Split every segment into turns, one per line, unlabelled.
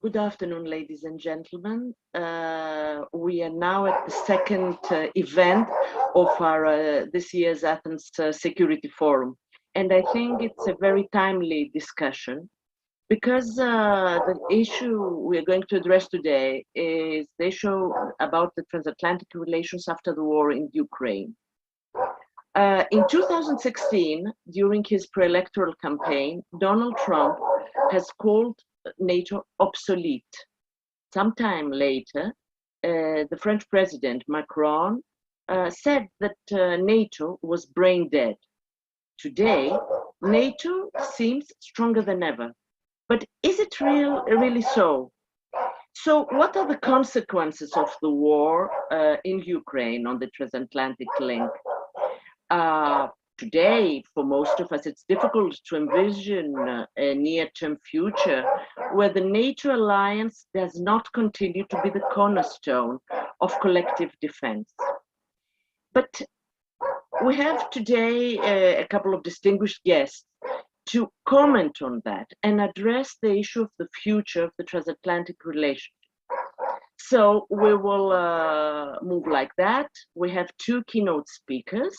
Good afternoon, ladies and gentlemen. We are now at the second event of our this year's Athens Security Forum. And I think it's a very timely discussion because the issue we're going to address today is the issue about the transatlantic relations after the war in Ukraine. In 2016, during his pre-electoral campaign, Donald Trump has called NATO obsolete. Sometime later, the French president Macron said that NATO was brain dead. Today, NATO seems stronger than ever. But is it really so? So what are the consequences of the war in Ukraine on the transatlantic link? Today, for most of us, it's difficult to envision a near-term future where the NATO alliance does not continue to be the cornerstone of collective defense. But we have today a couple of distinguished guests to comment on that and address the issue of the future of the transatlantic relationship. So we will move like that. We have two keynote speakers.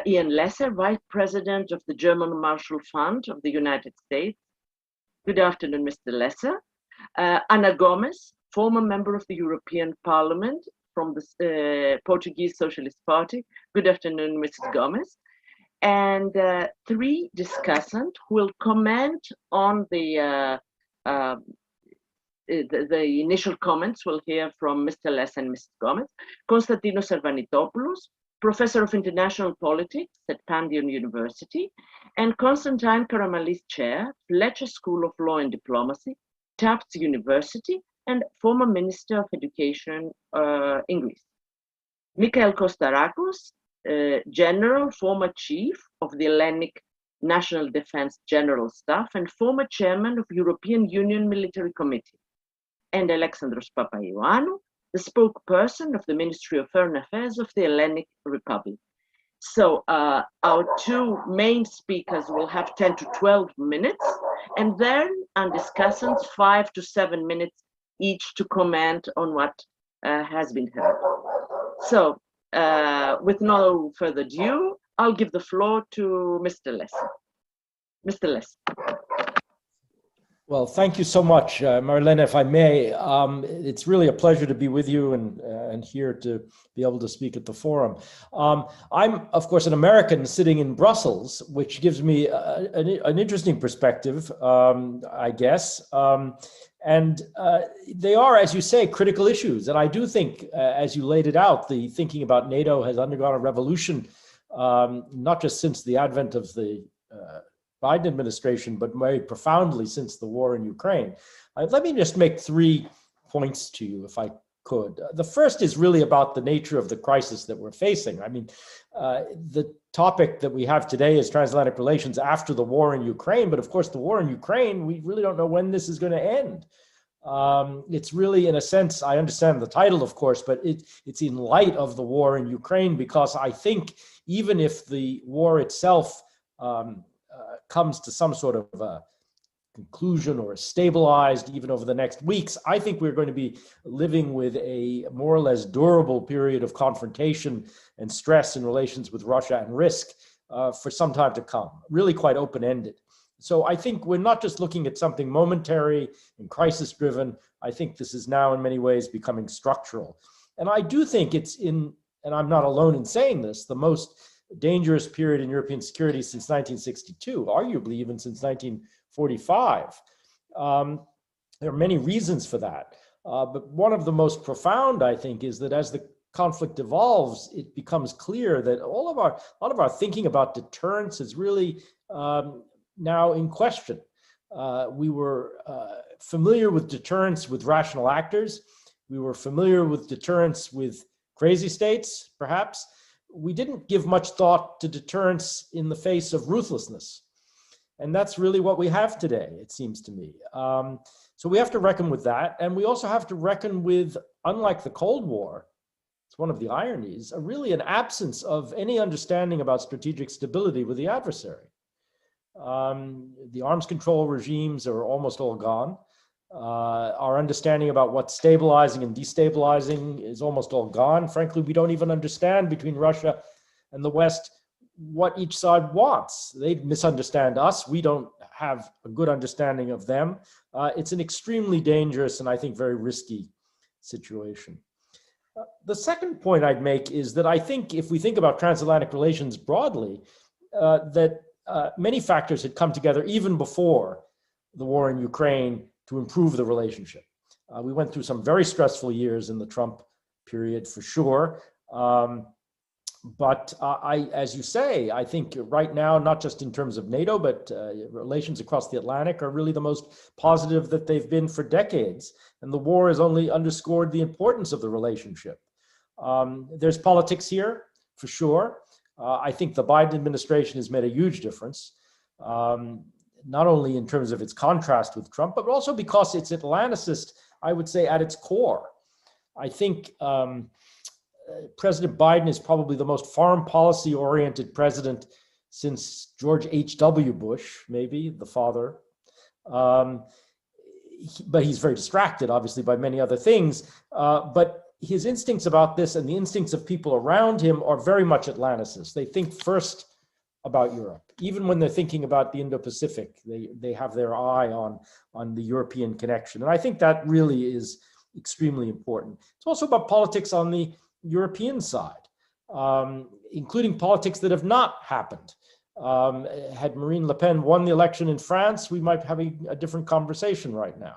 Ian Lesser, Vice President of the German Marshall Fund of the United States. Good afternoon, Mr. Lesser. Ana Gomes, former member of the European Parliament from the Portuguese Socialist Party. Good afternoon, Mrs. Gomes. And three discussants who will comment on the initial comments. We'll hear from Mr. Lesser and Mrs. Gomes. Konstantinos Servanitopoulos, Professor of International Politics at Pantheon University, and Constantine Karamanlis Chair, Fletcher School of Law and Diplomacy, Tufts University, and former Minister of Education in Greece. Mikhail Kostarakos, General, former Chief of the Hellenic National Defense General Staff, and former Chairman of European Union Military Committee. And Alexandros Papaioannou, the spokesperson of the Ministry of Foreign Affairs of the Hellenic Republic. So our two main speakers will have 10 to 12 minutes, and then our discussants 5 to 7 minutes each to comment on what has been heard. So with no further ado, I'll give the floor to Mr. Lesser. Mr. Lesser.
Well, thank you so much, Marilena, if I may. It's really a pleasure to be with you and here to be able to speak at the forum. I'm, of course, an American sitting in Brussels, which gives me an interesting perspective, I guess. And they are, as you say, critical issues. And I do think, as you laid it out, the thinking about NATO has undergone a revolution, not just since the advent of the Biden administration, but very profoundly since the war in Ukraine. Let me just make 3 points to you, if I could. The first is really about the nature of the crisis that we're facing. I mean, the topic that we have today is transatlantic relations after the war in Ukraine, but of course the war in Ukraine, we really don't know when this is going to end. It's really, in a sense, I understand the title, of course, but it's in light of the war in Ukraine, because I think even if the war itself comes to some sort of conclusion or stabilized even over the next weeks, I think we're going to be living with a more or less durable period of confrontation and stress in relations with Russia and risk for some time to come, really quite open-ended. So I think we're not just looking at something momentary and crisis-driven. I think this is now in many ways becoming structural. And I do think it's and I'm not alone in saying this, the most dangerous period in European security since 1962, arguably even since 1945. There are many reasons for that. But one of the most profound, I think, is that as the conflict evolves, it becomes clear that a lot of our thinking about deterrence is really now in question. We were familiar with deterrence with rational actors. We were familiar with deterrence with crazy states, perhaps. we didn't give much thought to deterrence in the face of ruthlessness. And that's really what we have today, it seems to me. So we have to reckon with that. And we also have to reckon with, unlike the Cold War, it's one of the ironies, really an absence of any understanding about strategic stability with the adversary. The arms control regimes are almost all gone. Our understanding about what's stabilizing and destabilizing is almost all gone. Frankly, we don't even understand between Russia and the West what each side wants. They misunderstand us. We don't have a good understanding of them. It's an extremely dangerous and I think very risky situation. The second point I'd make is that I think if we think about transatlantic relations broadly, that many factors had come together even before the war in Ukraine to improve the relationship. We went through some very stressful years in the Trump period for sure. But as you say, I think right now, not just in terms of NATO, but relations across the Atlantic are really the most positive that they've been for decades. And the war has only underscored the importance of the relationship. There's politics here, for sure. I think the Biden administration has made a huge difference, not only in terms of its contrast with Trump, but also because it's Atlanticist, I would say, at its core. I think President Biden is probably the most foreign policy oriented president since George H.W. Bush, maybe the father. But he's very distracted, obviously, by many other things. But his instincts about this and the instincts of people around him are very much Atlanticist. They think first about Europe. Even when they're thinking about the Indo-Pacific, they have their eye on the European connection. And I think that really is extremely important. It's also about politics on the European side, including politics that have not happened. Had Marine Le Pen won the election in France, we might have a different conversation right now.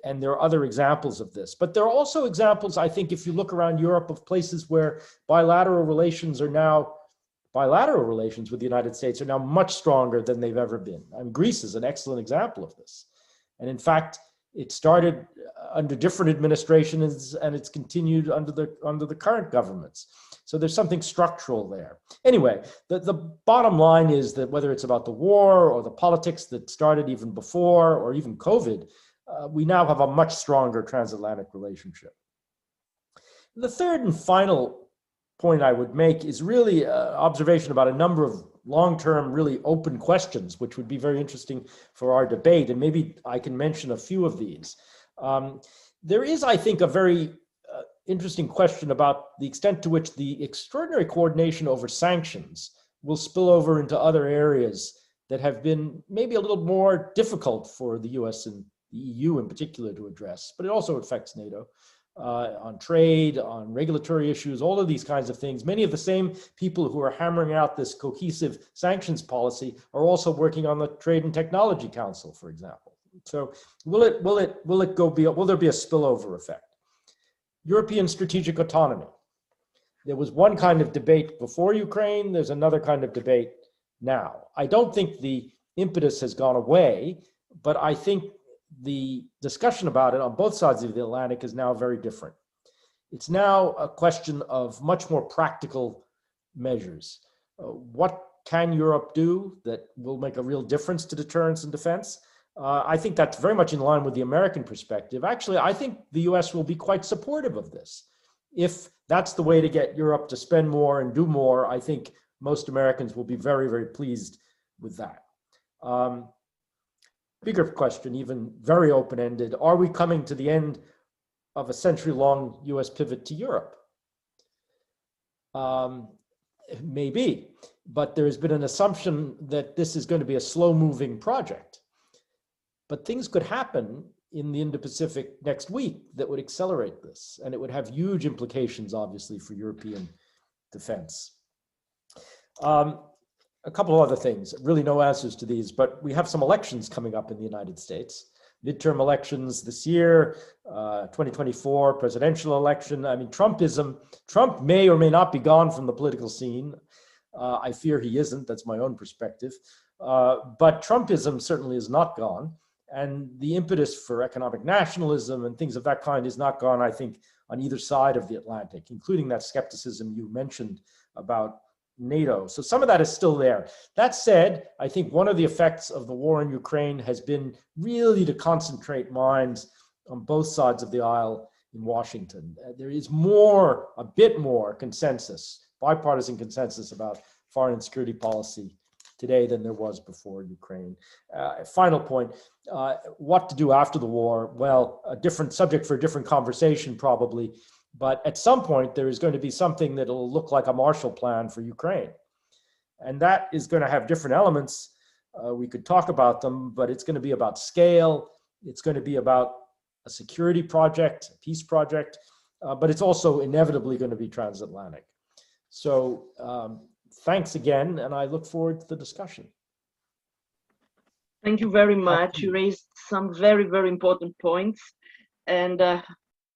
And there are other examples of this. But there are also examples, I think, if you look around Europe, of places where bilateral relations with the United States are now much stronger than they've ever been. And Greece is an excellent example of this. And in fact, it started under different administrations and it's continued under the current governments. So there's something structural there. Anyway, the bottom line is that whether it's about the war or the politics that started even before or even COVID, we now have a much stronger transatlantic relationship. The third and final point I would make is really an observation about a number of long-term, really open questions, which would be very interesting for our debate. And maybe I can mention a few of these. There is, I think, a very interesting question about the extent to which the extraordinary coordination over sanctions will spill over into other areas that have been maybe a little more difficult for the US and the EU in particular to address, but it also affects NATO. On trade, on regulatory issues, all of these kinds of things. Many of the same people who are hammering out this cohesive sanctions policy are also working on the Trade and Technology Council, for example. So will there be a spillover effect? European strategic autonomy. There was one kind of debate before Ukraine, there's another kind of debate now. I don't think the impetus has gone away, but I think the discussion about it on both sides of the Atlantic is now very different. It's now a question of much more practical measures. What can Europe do that will make a real difference to deterrence and defense? I think that's very much in line with the American perspective. Actually, I think the US will be quite supportive of this. If that's the way to get Europe to spend more and do more, I think most Americans will be very, very pleased with that. Bigger question, even very open-ended, are we coming to the end of a century-long US pivot to Europe? Maybe, but there's been an assumption that this is going to be a slow-moving project. But things could happen in the Indo-Pacific next week that would accelerate this, and it would have huge implications, obviously, for European defense. A couple of other things, really no answers to these, but we have some elections coming up in the United States. Midterm elections this year, 2024 presidential election. I mean, Trump may or may not be gone from the political scene. I fear he isn't, that's my own perspective. But Trumpism certainly is not gone. And the impetus for economic nationalism and things of that kind is not gone, I think, on either side of the Atlantic, including that skepticism you mentioned about NATO. So some of that is still there. That said, I think one of the effects of the war in Ukraine has been really to concentrate minds on both sides of the aisle in Washington. There is a bit more consensus, bipartisan consensus about foreign and security policy today than there was before Ukraine. Final point, what to do after the war? Well, a different subject for a different conversation probably, but at some point there is going to be something that will look like a Marshall Plan for Ukraine. And that is going to have different elements. We could talk about them, but it's going to be about scale. It's going to be about a security project, a peace project, but it's also inevitably going to be transatlantic. So thanks again, and I look forward to the discussion.
Thank you very much. You raised some very, very important points, and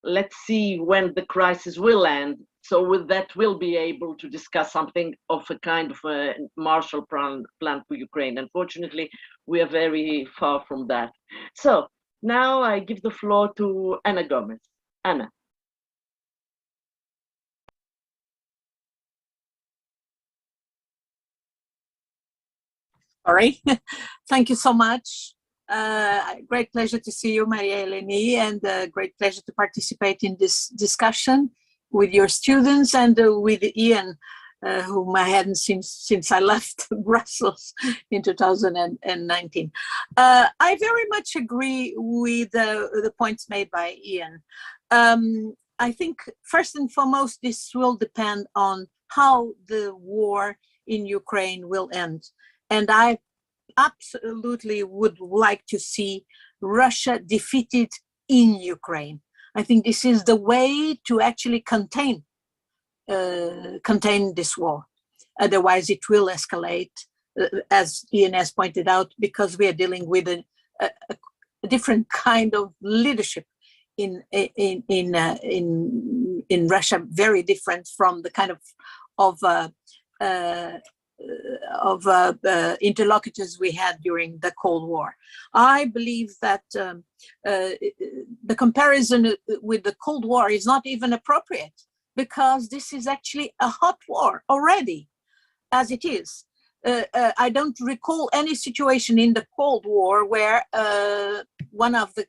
let's see when the crisis will end. So with that, we'll be able to discuss something of a kind of a Marshall Plan for Ukraine. Unfortunately, we are very far from that. So now I give the floor to Ana Gomez. Ana.
All right. Thank you so much. Great pleasure to see you, Maria Eleni, and great pleasure to participate in this discussion with your students and with Ian, whom I hadn't seen since I left Brussels in 2019. I very much agree with the points made by Ian. I think first and foremost, this will depend on how the war in Ukraine will end. And I absolutely would like to see Russia defeated in Ukraine. I think this is the way to actually contain this war. Otherwise, it will escalate, as Ian has pointed out, because we are dealing with a different kind of leadership in Russia, very different from the kind of interlocutors we had during the Cold War. I believe that the comparison with the Cold War is not even appropriate, because this is actually a hot war already, as it is. I don't recall any situation in the Cold War where one of the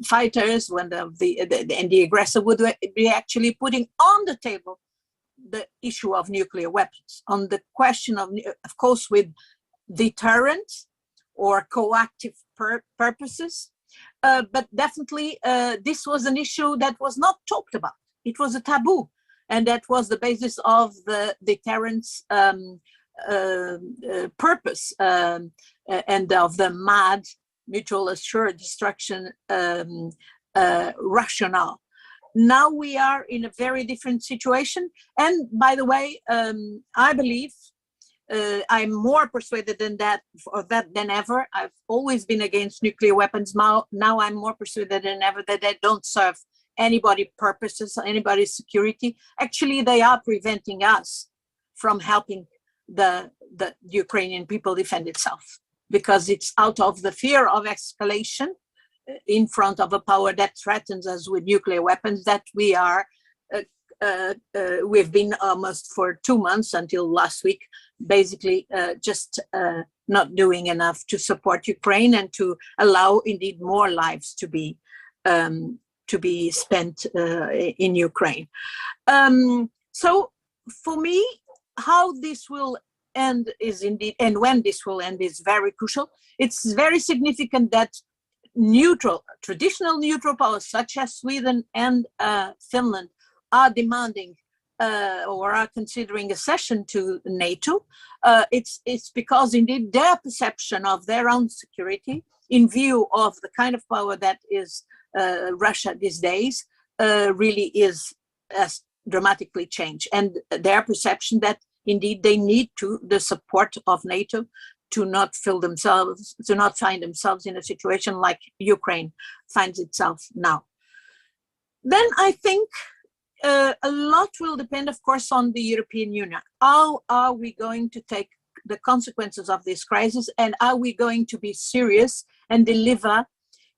fighters, and the aggressor would be actually putting on the table the issue of nuclear weapons, on the question of course, with deterrence or coactive purposes, but definitely this was an issue that was not talked about. It was a taboo, and that was the basis of the deterrence purpose and of the MAD, mutual assured destruction rationale. Now we are in a very different situation. And by the way, I believe I'm more persuaded than than ever. I've always been against nuclear weapons. Now I'm more persuaded than ever that they don't serve anybody's purposes, anybody's security. Actually, they are preventing us from helping the Ukrainian people defend itself, because it's out of the fear of escalation in front of a power that threatens us with nuclear weapons that we are we've been almost for 2 months until last week basically just not doing enough to support Ukraine and to allow indeed more lives to be spent in Ukraine. So for me, how this will end is indeed, and when this will end is very crucial. It's very significant that traditional neutral powers such as Sweden and Finland are demanding or are considering accession to NATO. It's because indeed their perception of their own security in view of the kind of power that is Russia these days really is dramatically changed, and their perception that indeed they need the support of NATO to not find themselves in a situation like Ukraine finds itself now. Then I think a lot will depend, of course, on the European Union. How are we going to take the consequences of this crisis, and are we going to be serious and deliver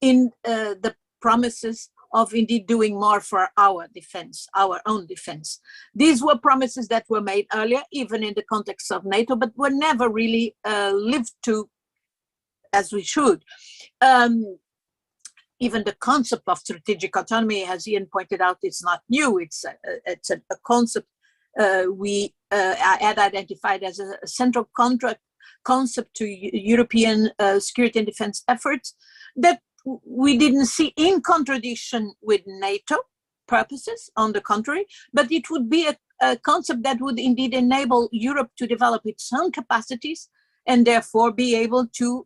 in the promises of indeed doing more for our defense, our own defense. These were promises that were made earlier, even in the context of NATO, but were never really lived to as we should. Even the concept of strategic autonomy, as Ian pointed out, it's not new. It's a concept we had identified as a central concept to European security and defense efforts that we didn't see in contradiction with NATO purposes, on the contrary, but it would be a concept that would indeed enable Europe to develop its own capacities and therefore be able to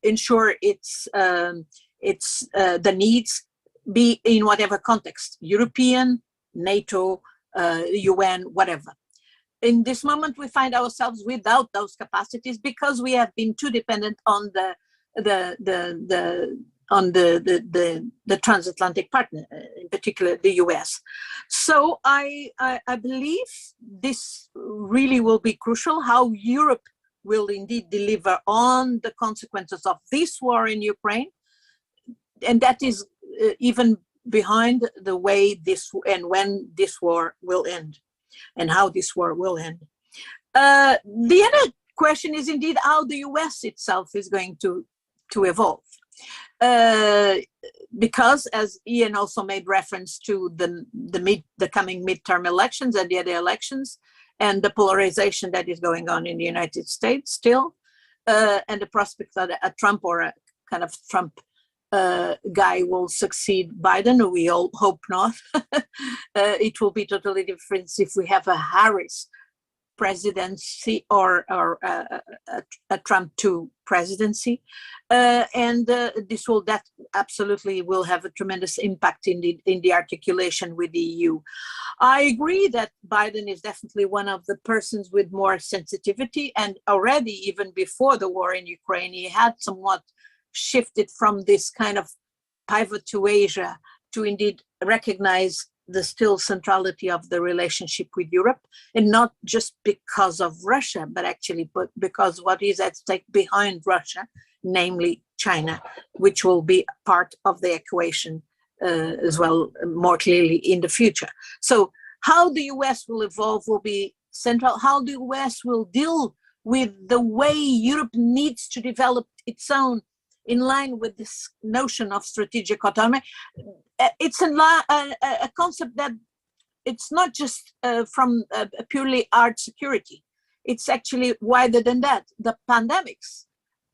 ensure its the needs, be in whatever context, European, NATO, UN, whatever. In this moment, we find ourselves without those capacities because we have been too dependent on the transatlantic partner, in particular the US. So I believe this really will be crucial, how Europe will indeed deliver on the consequences of this war in Ukraine. And that is even behind the way this and when this war will end and how this war will end. The other question is indeed how the US itself is going to evolve. Because, as Ian also made reference to the coming midterm elections and the other elections, and the polarization that is going on in the United States still, and the prospect that a Trump or a kind of Trump guy will succeed Biden, we all hope not. It will be totally different if we have a Harris presidency or a Trump 2 presidency, and that absolutely will have a tremendous impact in the articulation with the EU. I agree that Biden is definitely one of the persons with more sensitivity, and already even before the war in Ukraine, he had somewhat shifted from this kind of pivot to Asia to indeed recognize the still centrality of the relationship with Europe, and not just because of Russia, but actually because what is at stake behind Russia, namely China, which will be part of the equation as well, more clearly in the future. So how the US will evolve will be central. How the US will deal with the way Europe needs to develop its own in line with this notion of strategic autonomy. It's a concept that it's not just from purely hard security. It's actually wider than that. The pandemics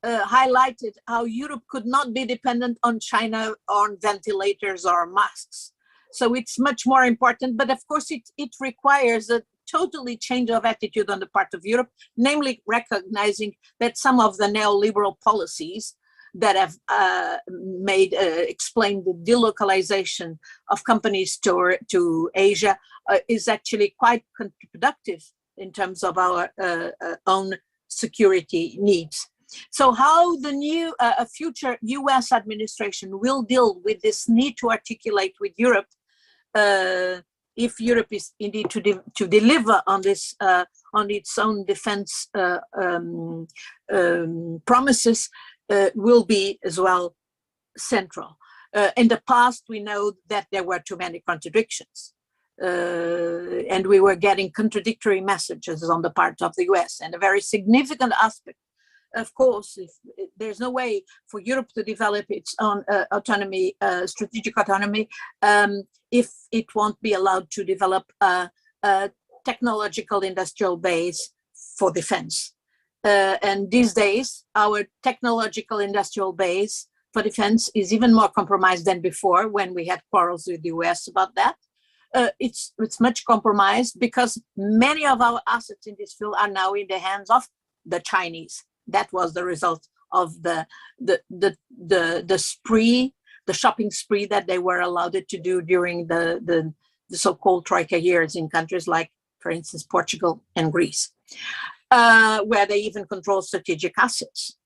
highlighted how Europe could not be dependent on China on ventilators or masks. So it's much more important, but of course it requires a totally change of attitude on the part of Europe, namely recognizing that some of the neoliberal policies that have explained the delocalization of companies to Asia is actually quite counterproductive in terms of our own security needs. So how the new future US administration will deal with this need to articulate with Europe, if Europe is indeed to deliver on this on its own defense promises, will be as well central. In the past, we know that there were too many contradictions, and we were getting contradictory messages on the part of the US. And a very significant aspect, of course, if there's no way for Europe to develop its own autonomy, strategic autonomy, if it won't be allowed to develop a technological industrial base for defense. And these days, our technological industrial base for defense is even more compromised than before, when we had quarrels with the US about that. It's much compromised because many of our assets in this field are now in the hands of the Chinese. That was the result of the spree, the shopping spree that they were allowed to do during the so-called Troika years in countries like, for instance, Portugal and Greece. Where they even control strategic assets,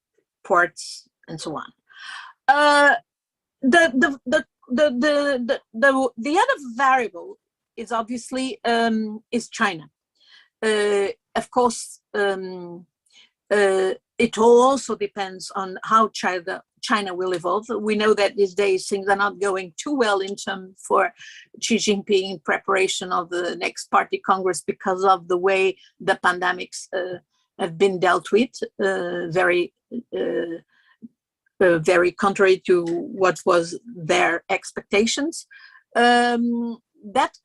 ports, and so on. The other variable is obviously is China. Of course, it also depends on how China China will evolve. We know that these days things are not going too well in terms for Xi Jinping in preparation of the next Party Congress because of the way the pandemics have been dealt with, very contrary to what was their expectations. That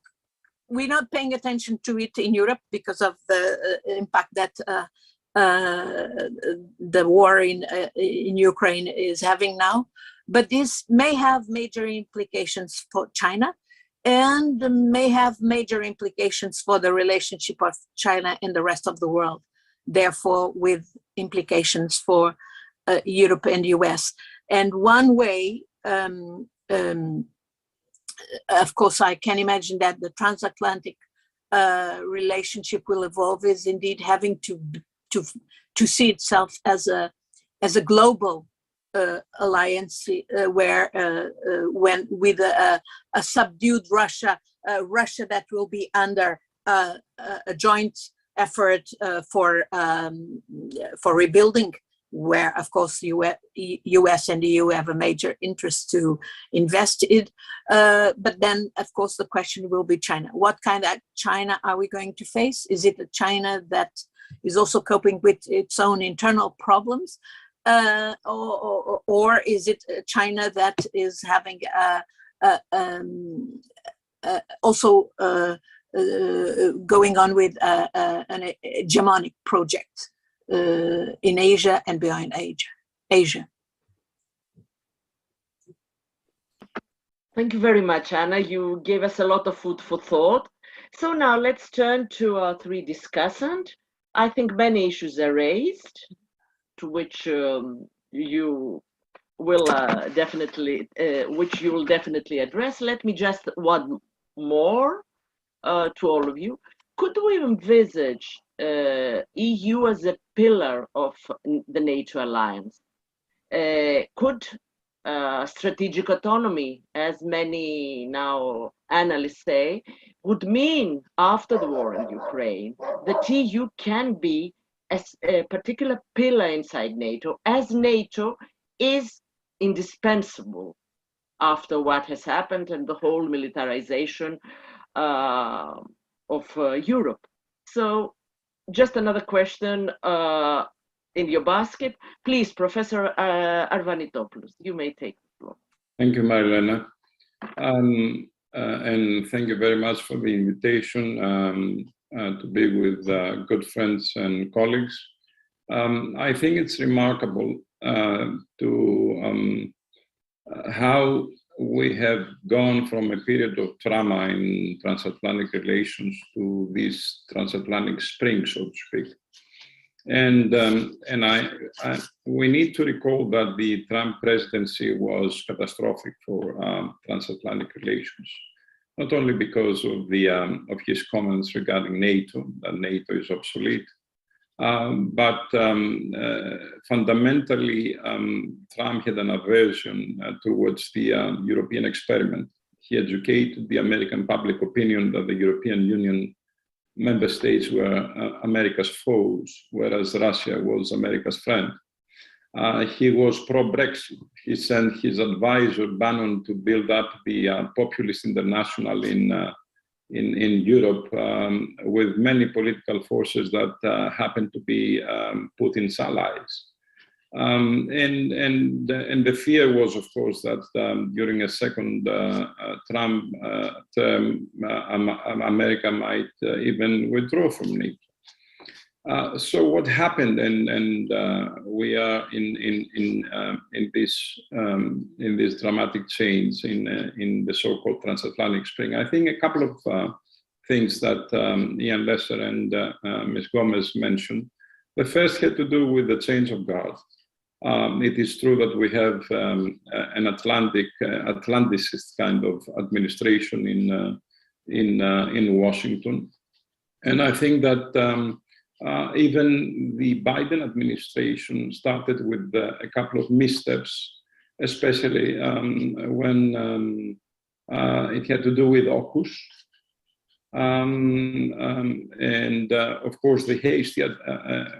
we're not paying attention to it in Europe because of the impact that the war in Ukraine is having now. But this may have major implications for China and may have major implications for the relationship of China and the rest of the world. Therefore, with implications for Europe and US. And one way, of course, I can imagine that the transatlantic relationship will evolve is indeed having to see itself as a global alliance where when with a subdued Russia that will be under a joint effort for rebuilding, where of course US and EU have a major interest to invest in. But then of course the question will be China. What kind of China are we going to face? Is it a China that is also coping with its own internal problems? Or is it China that is having also going on with an hegemonic project in Asia and beyond Asia?
Thank you very much, Anna. You gave us a lot of food for thought. So now let's turn to our three discussants. I think many issues are raised, to which you will definitely address. Let me just one more to all of you. Could we envisage EU as a pillar of the NATO alliance? Could strategic autonomy, as many now analysts say, would mean after the war in Ukraine that EU can be a particular pillar inside NATO, as NATO is indispensable after what has happened and the whole militarization of Europe. So just another question in your basket. Please, Professor Arvanitopoulos, you may take the floor.
Thank you, Marilena. And thank you very much for the invitation to be with good friends and colleagues. I think it's remarkable to how we have gone from a period of trauma in transatlantic relations to this transatlantic spring, so to speak. And we need to recall that the Trump presidency was catastrophic for transatlantic relations, not only because of his comments regarding NATO, that NATO is obsolete, but fundamentally, Trump had an aversion towards the European experiment. He educated the American public opinion that the European Union member states were America's foes, whereas Russia was America's friend. He was pro-Brexit. He sent his advisor Bannon to build up the populist international in Europe with many political forces that happen to be Putin's allies. And the fear was, of course, that during a second Trump term, America might even withdraw from NATO. So what happened, and we are in this dramatic change in the so-called transatlantic spring. I think a couple of things that Ian Lesser and Ms. Gomez mentioned. The first had to do with the change of guard. It is true that we have an Atlanticist kind of administration in Washington, and I think that even the Biden administration started with a couple of missteps, especially when it had to do with AUKUS. Of course, the hasty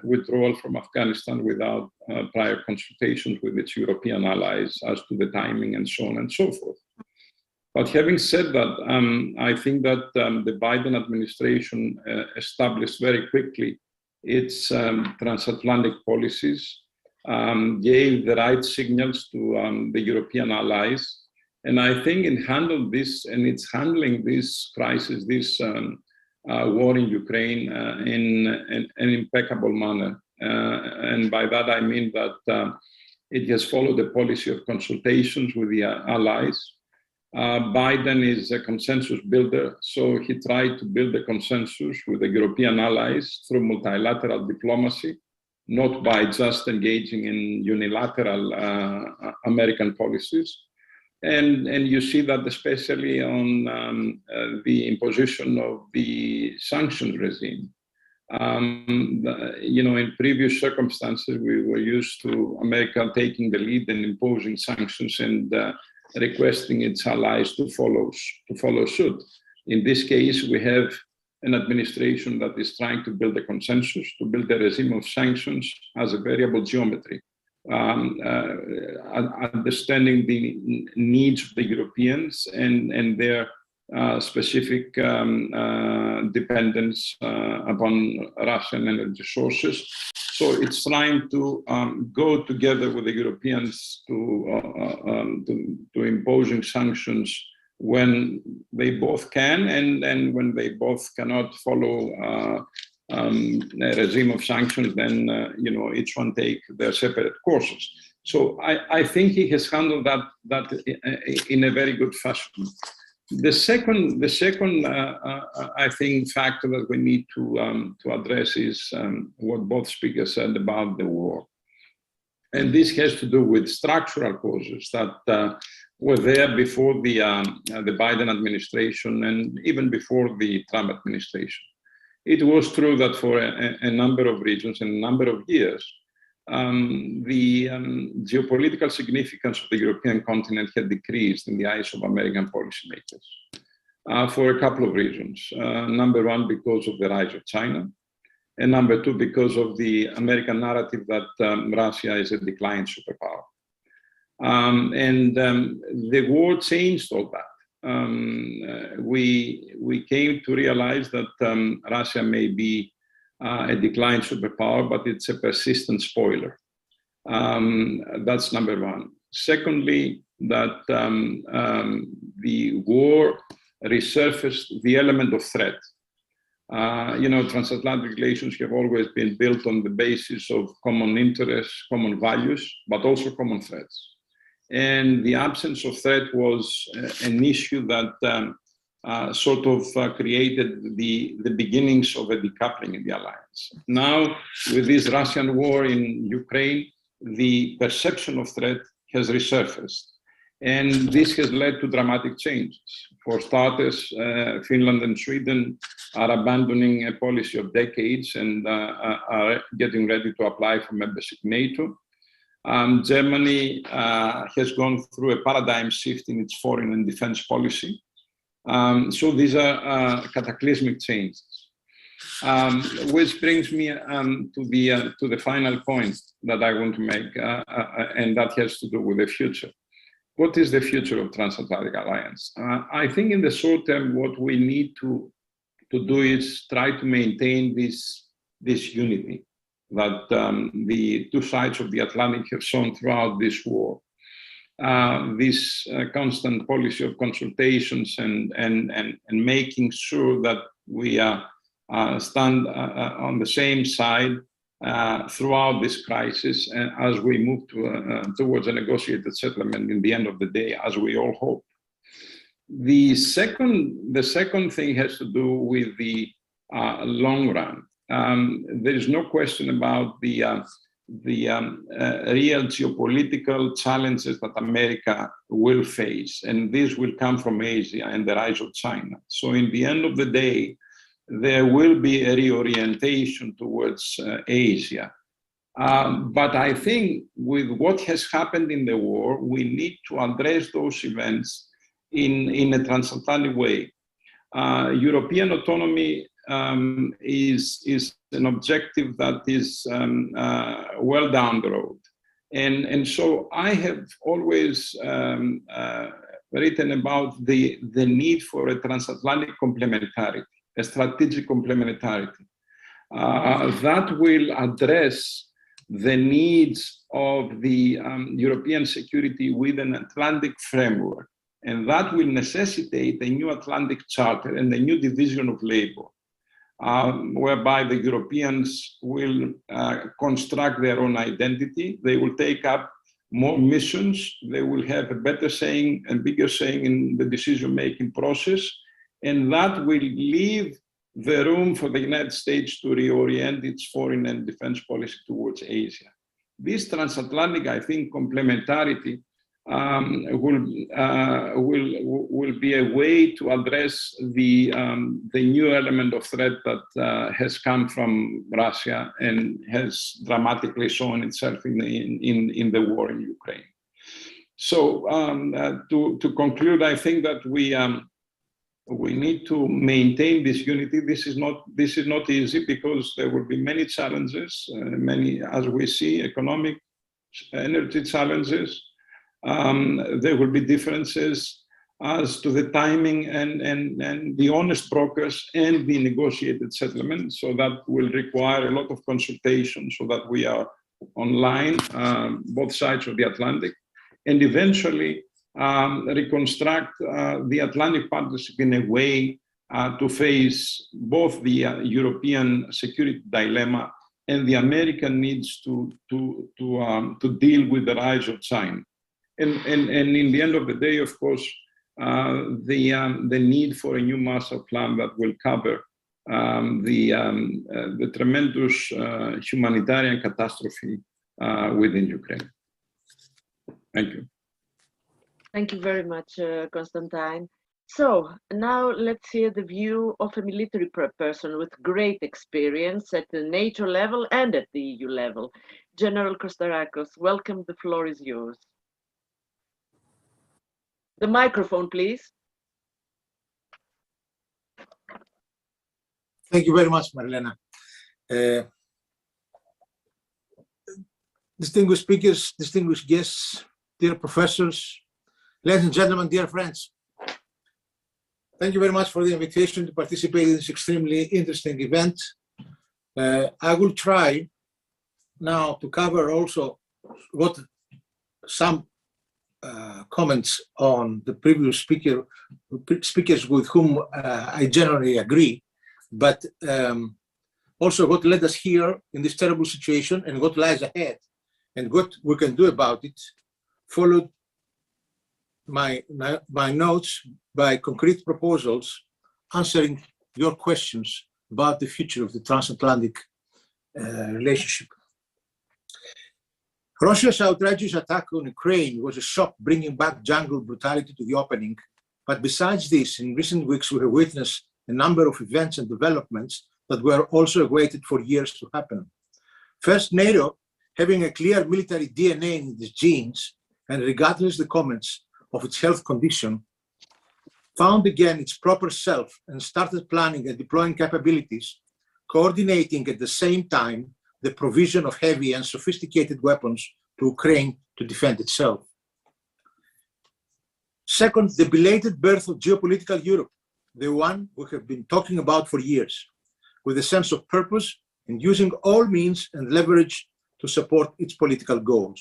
withdrawal from Afghanistan without prior consultations with its European allies as to the timing and so on and so forth. But having said that, I think that the Biden administration established very quickly its transatlantic policies, gave the right signals to the European allies. And I think it's handling this crisis, this war in Ukraine in an impeccable manner. And by that, I mean that it has followed the policy of consultations with the allies. Biden is a consensus builder, so he tried to build a consensus with the European allies through multilateral diplomacy, not by just engaging in unilateral American policies. And you see that especially on the imposition of the sanctions regime. In previous circumstances, we were used to America taking the lead and imposing sanctions and requesting its allies to follow suit. In this case, we have an administration that is trying to build a consensus, to build a regime of sanctions as a variable geometry, understanding the needs of the Europeans and their specific dependence upon Russian energy sources. So it's trying to go together with the Europeans to imposing sanctions when they both can, and when they both cannot follow a regime of sanctions, then each one take their separate courses. So I think he has handled that in a very good fashion. The second I think factor that we need to address is what both speakers said about the war, and this has to do with structural causes that were there before the Biden administration and even before the Trump administration. It was true that for a number of regions and a number of years, the geopolitical significance of the European continent had decreased in the eyes of American policymakers for a couple of reasons. Number one, because of the rise of China, and number two, because of the American narrative that Russia is a declined superpower. The war changed all that. We came to realize that Russia may be a declined superpower, but it's a persistent spoiler. That's number one. Secondly, that the war resurfaced the element of threat. Transatlantic relations have always been built on the basis of common interests, common values, but also common threats. And the absence of threat was an issue that created the beginnings of a decoupling in the alliance. Now, with this Russian war in Ukraine, the perception of threat has resurfaced. And this has led to dramatic changes. For starters, Finland and Sweden are abandoning a policy of decades and are getting ready to apply for membership in NATO. Germany has gone through a paradigm shift in its foreign and defense policy. So these are cataclysmic changes. Which brings me to the final point that I want to make, and that has to do with the future. What is the future of Transatlantic Alliance? I think in the short term, what we need to do is try to maintain this unity that the two sides of the Atlantic have shown throughout this war. This constant policy of consultations and making sure that we stand on the same side throughout this crisis as we move towards a negotiated settlement in the end of the day, as we all hope. The second thing has to do with the long run. There is no question about the real geopolitical challenges that America will face, and this will come from Asia and the rise of China. So in the end of the day, there will be a reorientation towards Asia. But I think with what has happened in the war, we need to address those events in a transatlantic way. European autonomy is an objective that is well down the road. And so I have always written about the need for a transatlantic complementarity, a strategic complementarity that will address the needs of the European security with an Atlantic framework. And that will necessitate a new Atlantic Charter and a new division of labor, whereby the Europeans will construct their own identity. They will take up more missions. They will have a better saying and bigger saying in the decision-making process. And that will leave the room for the United States to reorient its foreign and defense policy towards Asia. This transatlantic, I think, complementarity will be a way to address the new element of threat that has come from Russia and has dramatically shown itself in the war in Ukraine. So to conclude, I think that we need to maintain this unity. This is not easy because there will be many challenges, many, as we see, economic, energy challenges. There will be differences as to the timing and the honest brokers and the negotiated settlement. So that will require a lot of consultation so that we are online, both sides of the Atlantic, and eventually reconstruct the Atlantic Partnership in a way to face both the European security dilemma and the American needs to deal with the rise of China. And in the end of the day, of course, the need for a new Marshall Plan that will cover the tremendous humanitarian catastrophe within Ukraine. Thank you.
Thank you very much, Constantine. So now let's hear the view of a military person with great experience at the NATO level and at the EU level. General Kostarakos, welcome, the floor is yours. The microphone, please.
Thank you very much, Marilena. Distinguished speakers, distinguished guests, dear professors, ladies and gentlemen, dear friends. Thank you very much for the invitation to participate in this extremely interesting event. I will try now to cover also what some comments on the previous speakers with whom I generally agree, but also what led us here in this terrible situation and what lies ahead and what we can do about it, followed my notes by concrete proposals answering your questions about the future of the transatlantic relationship. Russia's outrageous attack on Ukraine was a shock, bringing back jungle brutality to the opening. But besides this, in recent weeks, we have witnessed a number of events and developments that were also awaited for years to happen. First, NATO, having a clear military DNA in its genes, and regardless the comments of its health condition, found again its proper self and started planning and deploying capabilities, coordinating at the same time the provision of heavy and sophisticated weapons to Ukraine to defend itself. Second, the belated birth of geopolitical Europe, the one we have been talking about for years, with a sense of purpose and using all means and leverage to support its political goals.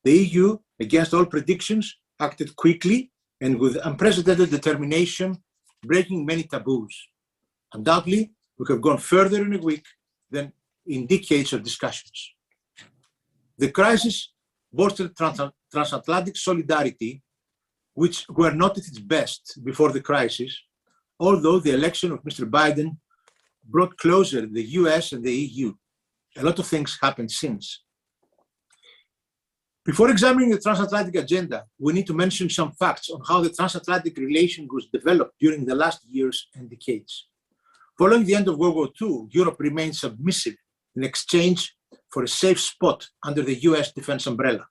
The EU, against all predictions, acted quickly and with unprecedented determination, breaking many taboos. Undoubtedly, we have gone further in a week than in decades of discussions. The crisis bolstered transatlantic solidarity, which were not at its best before the crisis, although the election of Mr. Biden brought closer the US and the EU. A lot of things happened since. Before examining the transatlantic agenda, we need to mention some facts on how the transatlantic relation was developed during the last years and decades. Following the end of World War II, Europe remained submissive in exchange for a safe spot under the US defense umbrella.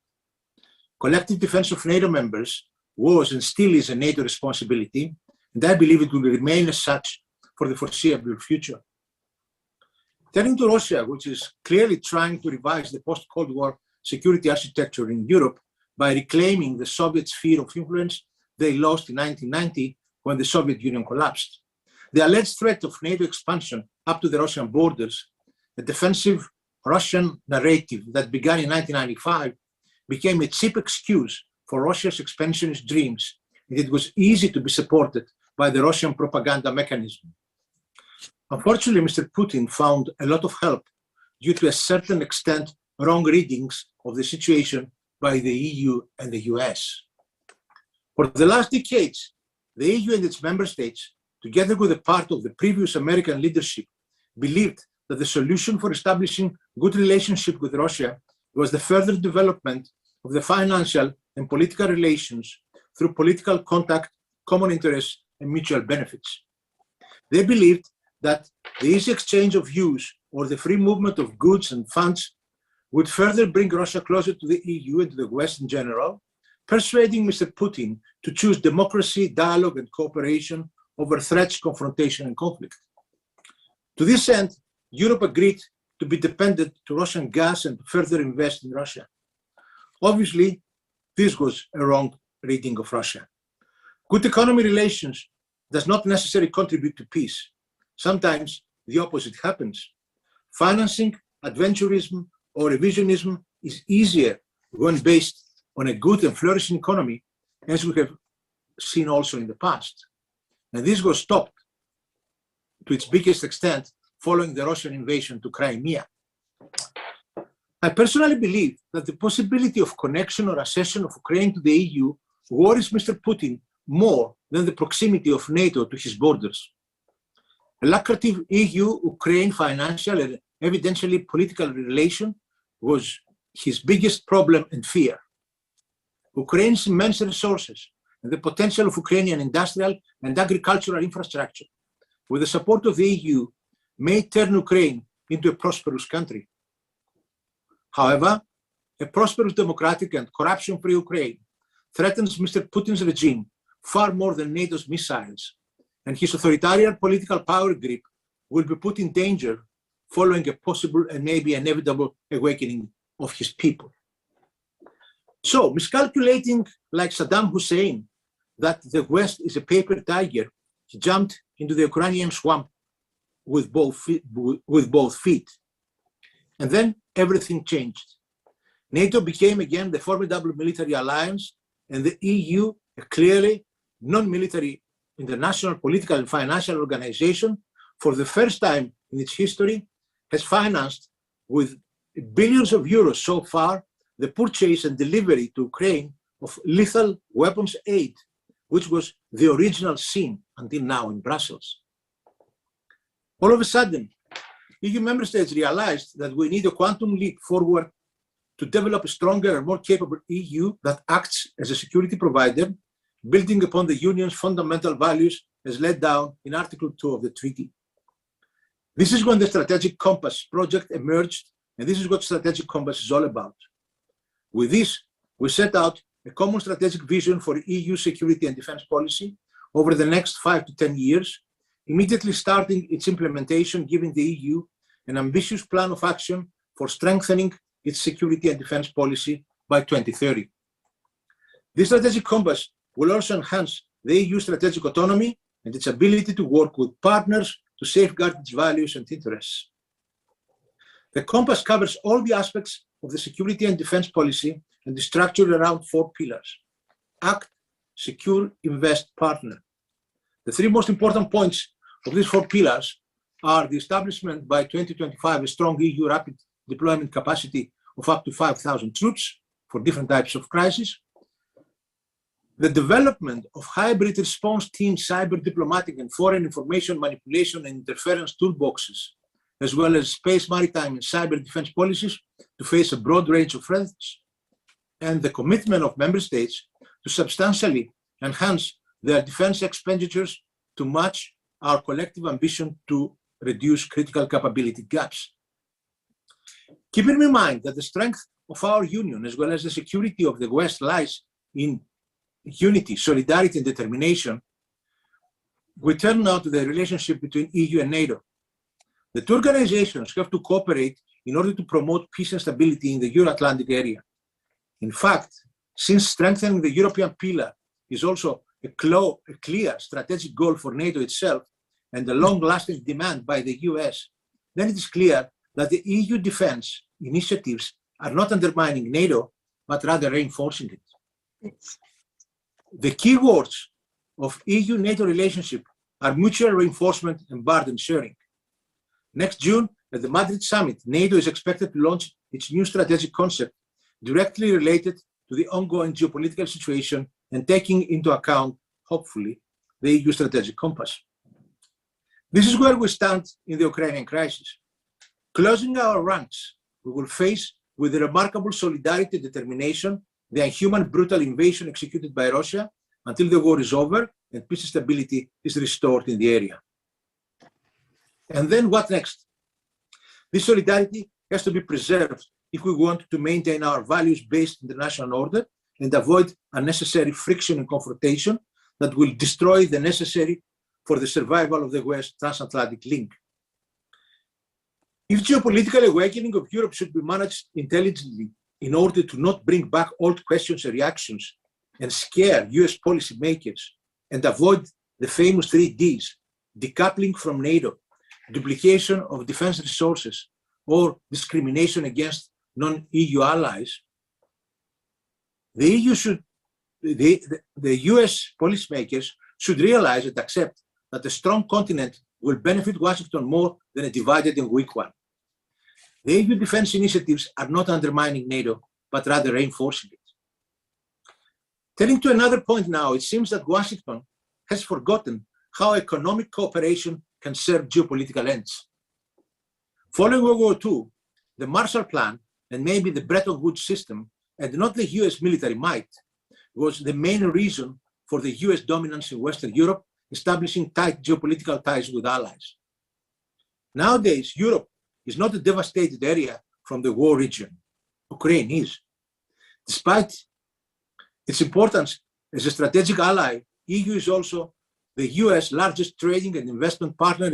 Collective defense of NATO members was and still is a NATO responsibility, and I believe it will remain as such for the foreseeable future. Turning to Russia, which is clearly trying to revise the post-Cold War security architecture in Europe by reclaiming the Soviet sphere of influence they lost in 1990 when the Soviet Union collapsed. The alleged threat of NATO expansion up to the Russian borders, a defensive Russian narrative that began in 1995, became a cheap excuse for Russia's expansionist dreams, and it was easy to be supported by the Russian propaganda mechanism. Unfortunately, Mr. Putin found a lot of help due to a certain extent wrong readings of the situation by the EU and the US. For the last decades, the EU and its member states, together with a part of the previous American leadership, believed that the solution for establishing good relationship with Russia was the further development of the financial and political relations through political contact, common interests, and mutual benefits. They believed that the easy exchange of views or the free movement of goods and funds would further bring Russia closer to the EU and to the West in general, persuading Mr. Putin to choose democracy, dialogue, and cooperation over threats, confrontation, and conflict. To this end, Europe agreed to be dependent to Russian gas and to further invest in Russia. Obviously, this was a wrong reading of Russia. Good economy relations does not necessarily contribute to peace. Sometimes the opposite happens. Financing adventurism or revisionism is easier when based on a good and flourishing economy, as we have seen also in the past. And this was stopped to its biggest extent following the Russian invasion to Crimea. I personally believe that the possibility of connection or accession of Ukraine to the EU worries Mr. Putin more than the proximity of NATO to his borders. A lucrative EU-Ukraine financial and evidently political relation was his biggest problem and fear. Ukraine's immense resources and the potential of Ukrainian industrial and agricultural infrastructure, with the support of the EU, may turn Ukraine into a prosperous country. However, a prosperous, democratic, and corruption-free Ukraine threatens Mr. Putin's regime far more than NATO's missiles, and his authoritarian political power grip will be put in danger following a possible and maybe inevitable awakening of his people. So, miscalculating like Saddam Hussein that the West is a paper tiger, he jumped into the Ukrainian swamp with both feet. And then everything changed. NATO became again the formidable military alliance, and the EU, a clearly non-military international political and financial organization, for the first time in its history, has financed with billions of euros so far the purchase and delivery to Ukraine of lethal weapons aid, which was the original sin until now in Brussels. All of a sudden, EU member states realized that we need a quantum leap forward to develop a stronger and more capable EU that acts as a security provider, building upon the Union's fundamental values as laid down in Article 2 of the treaty. This is when the Strategic Compass project emerged, and this is what Strategic Compass is all about. With this, we set out a common strategic vision for EU security and defense policy over the next 5 to 10 years, immediately starting its implementation, giving the EU an ambitious plan of action for strengthening its security and defense policy by 2030. This strategic compass will also enhance the EU strategic autonomy and its ability to work with partners to safeguard its values and interests. The compass covers all the aspects of the security and defense policy and is structured around 4 pillars: act, secure, invest, partner. The 3 most important points of these 4 pillars are the establishment by 2025 of a strong EU rapid deployment capacity of up to 5,000 troops for different types of crises, the development of hybrid response team cyber diplomatic and foreign information manipulation and interference toolboxes, as well as space, maritime, and cyber defense policies to face a broad range of threats, and the commitment of member states to substantially enhance their defense expenditures to match our collective ambition to reduce critical capability gaps. Keeping in mind that the strength of our union, as well as the security of the West, lies in unity, solidarity, and determination, we turn now to the relationship between EU and NATO. The two organizations have to cooperate in order to promote peace and stability in the Euro-Atlantic area. In fact, since strengthening the European pillar is also a clear strategic goal for NATO itself and a long-lasting demand by the US, then it is clear that the EU defense initiatives are not undermining NATO, but rather reinforcing it. The key words of EU-NATO relationship are mutual reinforcement and burden sharing. Next June, at the Madrid summit, NATO is expected to launch its new strategic concept directly related to the ongoing geopolitical situation and taking into account, hopefully, the EU strategic compass. This is where we stand in the Ukrainian crisis. Closing our ranks, we will face with the remarkable solidarity and determination the inhuman, brutal invasion executed by Russia until the war is over and peace and stability is restored in the area. And then what next? This solidarity has to be preserved if we want to maintain our values-based international order and avoid unnecessary friction and confrontation that will destroy the necessary for the survival of the West transatlantic link. If geopolitical awakening of Europe should be managed intelligently in order to not bring back old questions and reactions and scare US policymakers and avoid the famous 3Ds, decoupling from NATO, duplication of defense resources, or discrimination against non-EU allies, the US policymakers should realize and accept that a strong continent will benefit Washington more than a divided and weak one. The EU defense initiatives are not undermining NATO, but rather reinforcing it. Turning to another point now, it seems that Washington has forgotten how economic cooperation can serve geopolitical ends. Following World War II, the Marshall Plan and maybe the Bretton Woods system, and not the US military might, was the main reason for the US dominance in Western Europe, establishing tight geopolitical ties with allies. Nowadays, Europe is not a devastated area from the war region. Ukraine is. Despite its importance as a strategic ally, EU is also the US largest trading and investment partner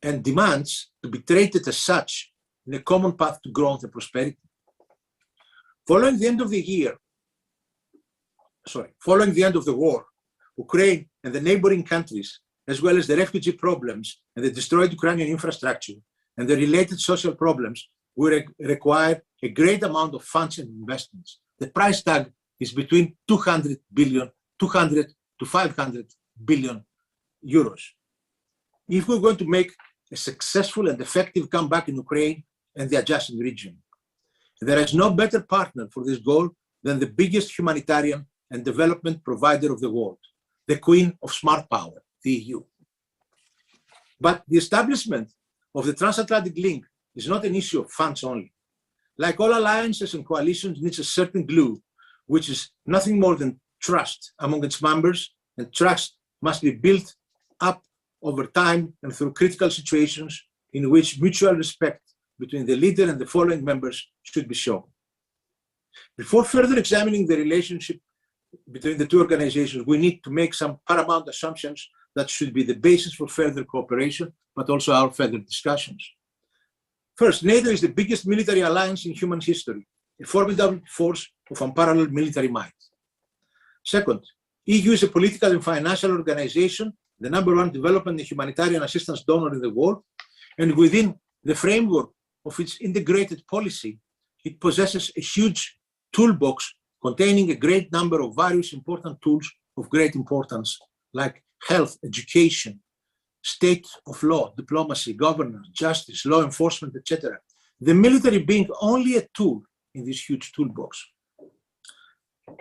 and demands to be treated as such in a common path to growth and prosperity. Following the end of the war, Ukraine and the neighboring countries, as well as the refugee problems and the destroyed Ukrainian infrastructure and the related social problems, will require a great amount of funds and investments. The price tag is between 200 to 500 billion euros. If we're going to make a successful and effective comeback in Ukraine and the adjacent region, there is no better partner for this goal than the biggest humanitarian and development provider of the world, the queen of smart power, the EU. But the establishment of the transatlantic link is not an issue of funds only. Like all alliances and coalitions, needs a certain glue, which is nothing more than trust among its members, and trust must be built up over time and through critical situations in which mutual respect between the leader and the following members should be shown. Before further examining the relationship between the two organizations, we need to make some paramount assumptions that should be the basis for further cooperation, but also our further discussions. First, NATO is the biggest military alliance in human history, a formidable force of unparalleled military might. Second, EU is a political and financial organization, the #1 development and humanitarian assistance donor in the world, and within the framework of its integrated policy, it possesses a huge toolbox containing a great number of various important tools of great importance, like health, education, state of law, diplomacy, governance, justice, law enforcement, etc. The military being only a tool in this huge toolbox.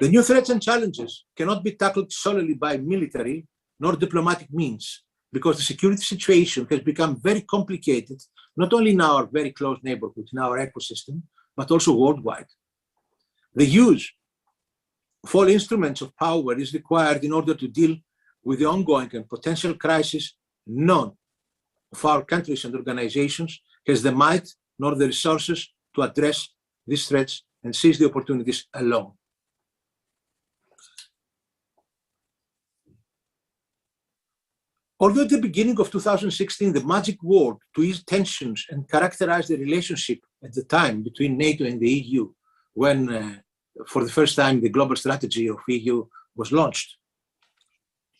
The new threats and challenges cannot be tackled solely by military nor diplomatic means, because the security situation has become very complicated, not only in our very close neighborhood, in our ecosystem, but also worldwide. The use of all instruments of power is required in order to deal with the ongoing and potential crisis. None of our countries and organizations has the might nor the resources to address these threats and seize the opportunities alone. Although at the beginning of 2016, the magic word to ease tensions and characterize the relationship at the time between NATO and the EU, when for the first time the global strategy of EU was launched,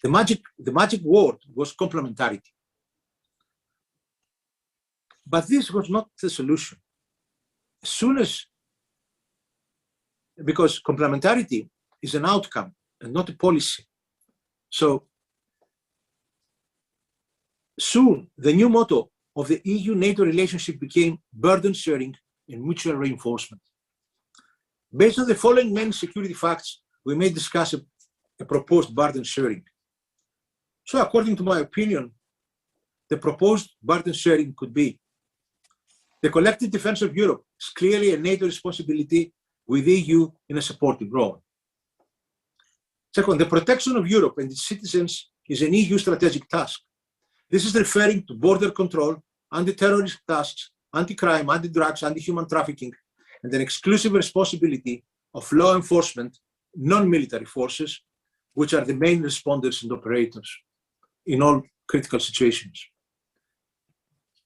the magic word was complementarity. But this was not the solution. As soon as, because complementarity is an outcome and not a policy. So soon, the new motto of the EU-NATO relationship became burden sharing and mutual reinforcement. Based on the following main security facts, we may discuss a proposed burden sharing. So according to my opinion, the proposed burden sharing could be: the collective defense of Europe is clearly a NATO responsibility, with the EU in a supportive role. Second, the protection of Europe and its citizens is an EU strategic task. This is referring to border control, anti-terrorist tasks, anti-crime, anti-drugs, anti-human trafficking, and an exclusive responsibility of law enforcement, non-military forces, which are the main responders and operators in all critical situations.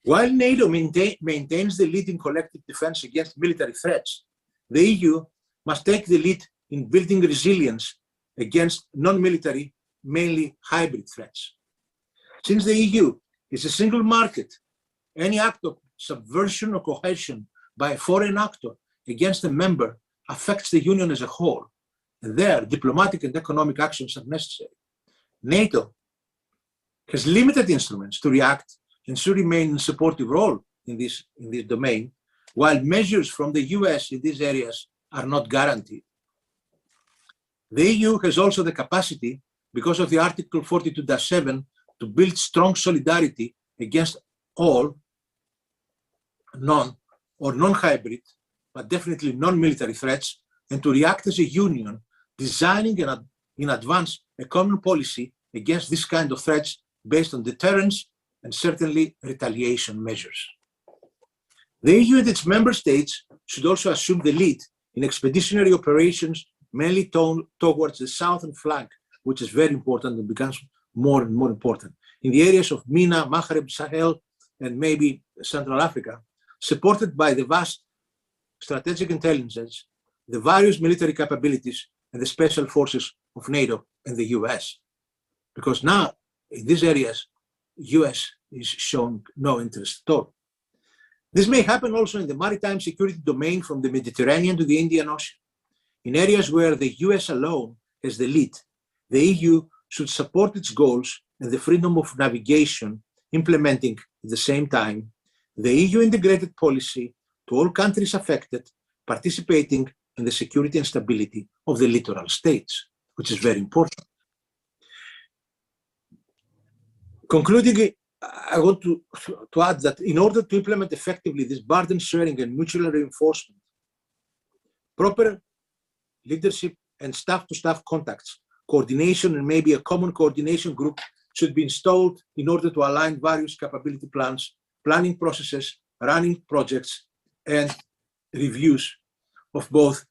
While NATO maintains the lead in collective defense against military threats, the EU must take the lead in building resilience against non-military, mainly hybrid threats. Since the EU is a single market, any act of subversion or coercion by a foreign actor against a member affects the Union as a whole, and there diplomatic and economic actions are necessary. NATO has limited instruments to react and should remain in a supportive role in this domain, while measures from the US in these areas are not guaranteed. The EU has also the capacity, because of the Article 42-7, to build strong solidarity against all non-hybrid, but definitely non-military threats, and to react as a union, designing in advance a common policy against this kind of threats based on deterrence and certainly retaliation measures. The EU and its member states should also assume the lead in expeditionary operations, mainly towards the southern flank, which is very important and becomes more and more important, in the areas of MENA, Maghreb, Sahel, and maybe Central Africa, supported by the vast strategic intelligence, the various military capabilities, and the special forces of NATO and the US. Because now, in these areas, US is showing no interest at all. This may happen also in the maritime security domain from the Mediterranean to the Indian Ocean. In areas where the US alone has the lead, the EU should support its goals and the freedom of navigation, implementing at the same time the EU integrated policy to all countries affected, participating in the security and stability of the littoral states, which is very important. Concluding, I want to add that in order to implement effectively this burden sharing and mutual reinforcement, proper leadership and staff-to-staff contacts, coordination, and maybe a common coordination group should be installed in order to align various capability plans, planning processes, running projects, and reviews of both,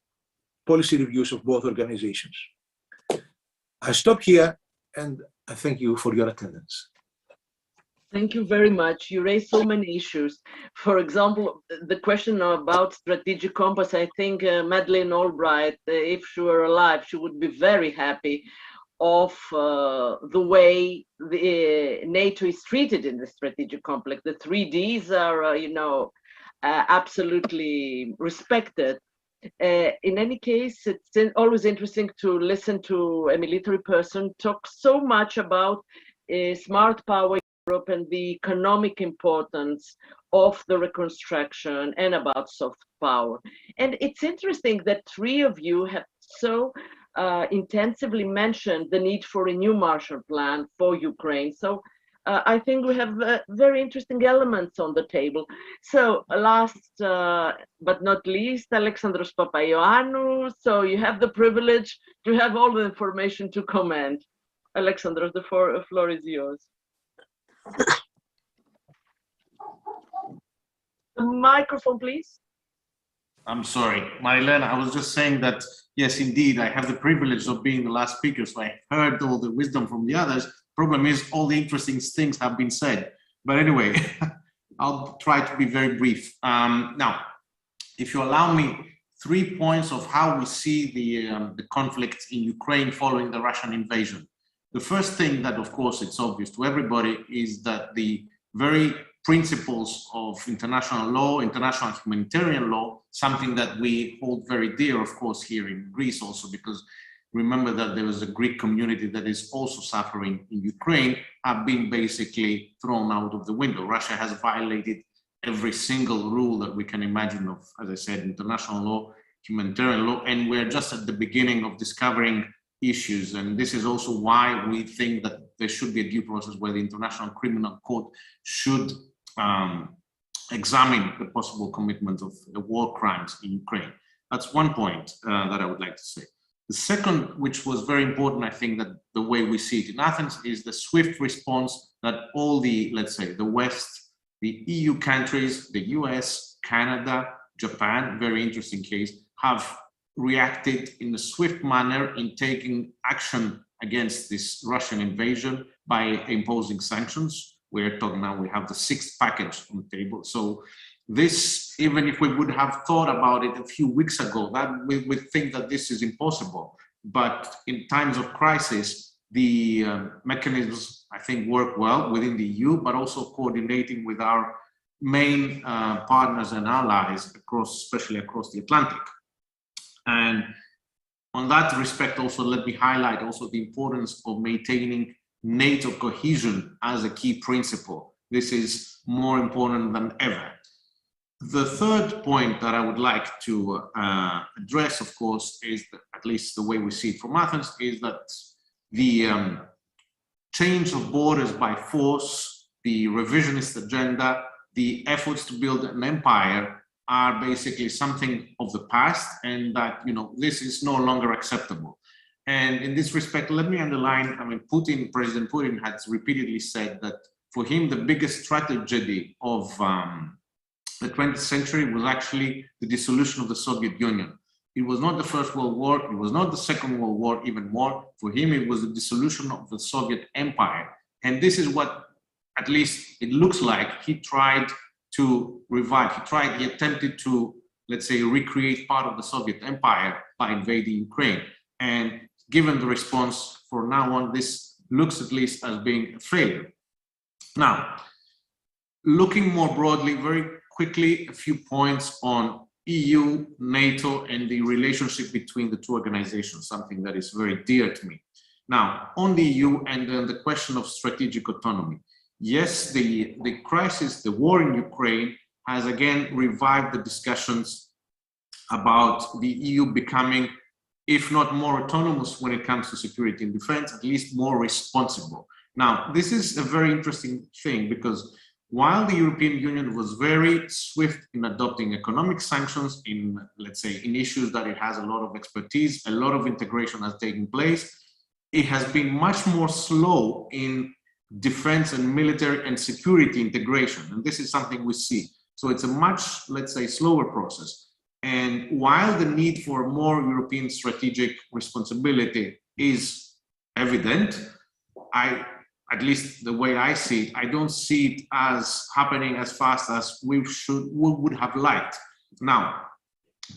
policy reviews of both organizations. I stop here and I thank you for your attendance.
Thank you very much. You raised so many issues. For example, the question about strategic compass, I think Madeleine Albright, if she were alive, she would be very happy of the way the NATO is treated in the strategic complex. The 3Ds are, absolutely respected. In any case, it's always interesting to listen to a military person talk so much about smart power Europe and the economic importance of the reconstruction and about soft power. And it's interesting that three of you have so intensively mentioned the need for a new Marshall Plan for Ukraine. So I think we have very interesting elements on the table. So last but not least, Alexandros Papaioannou. So you have the privilege to have all the information to comment. Alexandros, the floor is yours. The microphone, please.
I'm sorry, Marilena, I was just saying that, yes, indeed, I have the privilege of being the last speaker, so I heard all the wisdom from the others, Problem is, all the interesting things have been said. But anyway, I'll try to be very brief. Now, if you allow me, 3 points of how we see the conflict in Ukraine following the Russian invasion. The first thing that, of course, it's obvious to everybody is that the very principles of international law, international humanitarian law, something that we hold very dear, of course, here in Greece also, because remember that there is a Greek community that is also suffering in Ukraine, have been basically thrown out of the window. Russia has violated every single rule that we can imagine of, as I said, international law, humanitarian law, and we're just at the beginning of discovering issues. And this is also why we think that there should be a due process where the International Criminal Court should examine the possible commitment of the war crimes in Ukraine. That's one point that I would like to say. The second, which was very important, I think, that the way we see it in Athens is the swift response that all the, let's say, the West, the EU countries, the US, Canada, Japan, very interesting case, have reacted in a swift manner in taking action against this Russian invasion by imposing sanctions. We're talking now, we have the 6th package on the table. So this, even if we would have thought about it a few weeks ago, that we would think that this is impossible. But in times of crisis, the mechanisms, I think, work well within the EU, but also coordinating with our main partners and allies across, especially across the Atlantic. And on that respect, also let me highlight also the importance of maintaining NATO cohesion as a key principle. This is more important than ever. The third point that I would like to address, of course, is that, at least the way we see it from Athens, is that the change of borders by force, the revisionist agenda, the efforts to build an empire are basically something of the past, and that, you know, this is no longer acceptable. And in this respect, let me underline, I mean, President Putin has repeatedly said that for him, the biggest tragedy of the 20th century was actually the dissolution of the Soviet Union. It was not the First World War, it was not the Second World War, even more. For him, it was the dissolution of the Soviet Empire. And this is what, at least it looks like, he tried to revive. He attempted to, let's say, recreate part of the Soviet Empire by invading Ukraine. And given the response for now on, this looks at least as being a failure. Now, looking more broadly, very quickly, a few points on EU, NATO, and the relationship between the two organizations, something that is very dear to me. Now, on the EU and then the question of strategic autonomy. Yes, the crisis, the war in Ukraine has again revived the discussions about the EU becoming, if not more autonomous when it comes to security and defense, at least more responsible. Now, this is a very interesting thing because while the European Union was very swift in adopting economic sanctions in, let's say, in issues that it has a lot of expertise, a lot of integration has taken place, it has been much more slow in defense and military and security integration. And this is something we see. So it's a much, let's say, slower process. And while the need for more European strategic responsibility is evident, at least the way I see it, I don't see it as happening as fast as we would have liked. Now,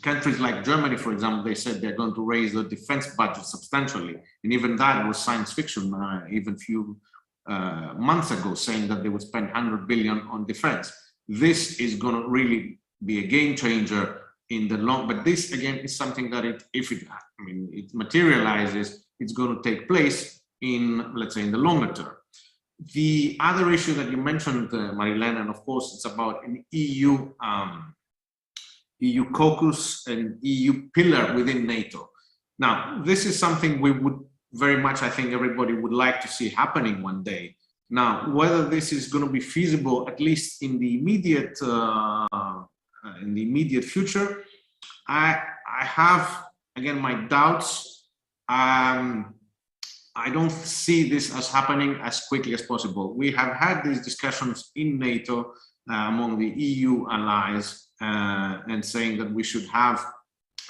countries like Germany, for example, they said they're going to raise the defense budget substantially. And even that was science fiction, even few months ago, saying that they would spend 100 billion on defense. This is going to really be a game changer in the long, but this again is something that if it materializes, it's going to take place in, let's say, in the longer term. The other issue that you mentioned, Marilena, and of course it's about an EU caucus and EU pillar within NATO. Now, this is something we would very much, I think everybody would like to see happening one day. Now, whether this is going to be feasible, at least in the immediate future, I have, again, my doubts. I don't see this as happening as quickly as possible. We have had these discussions in NATO among the EU allies and saying that we should have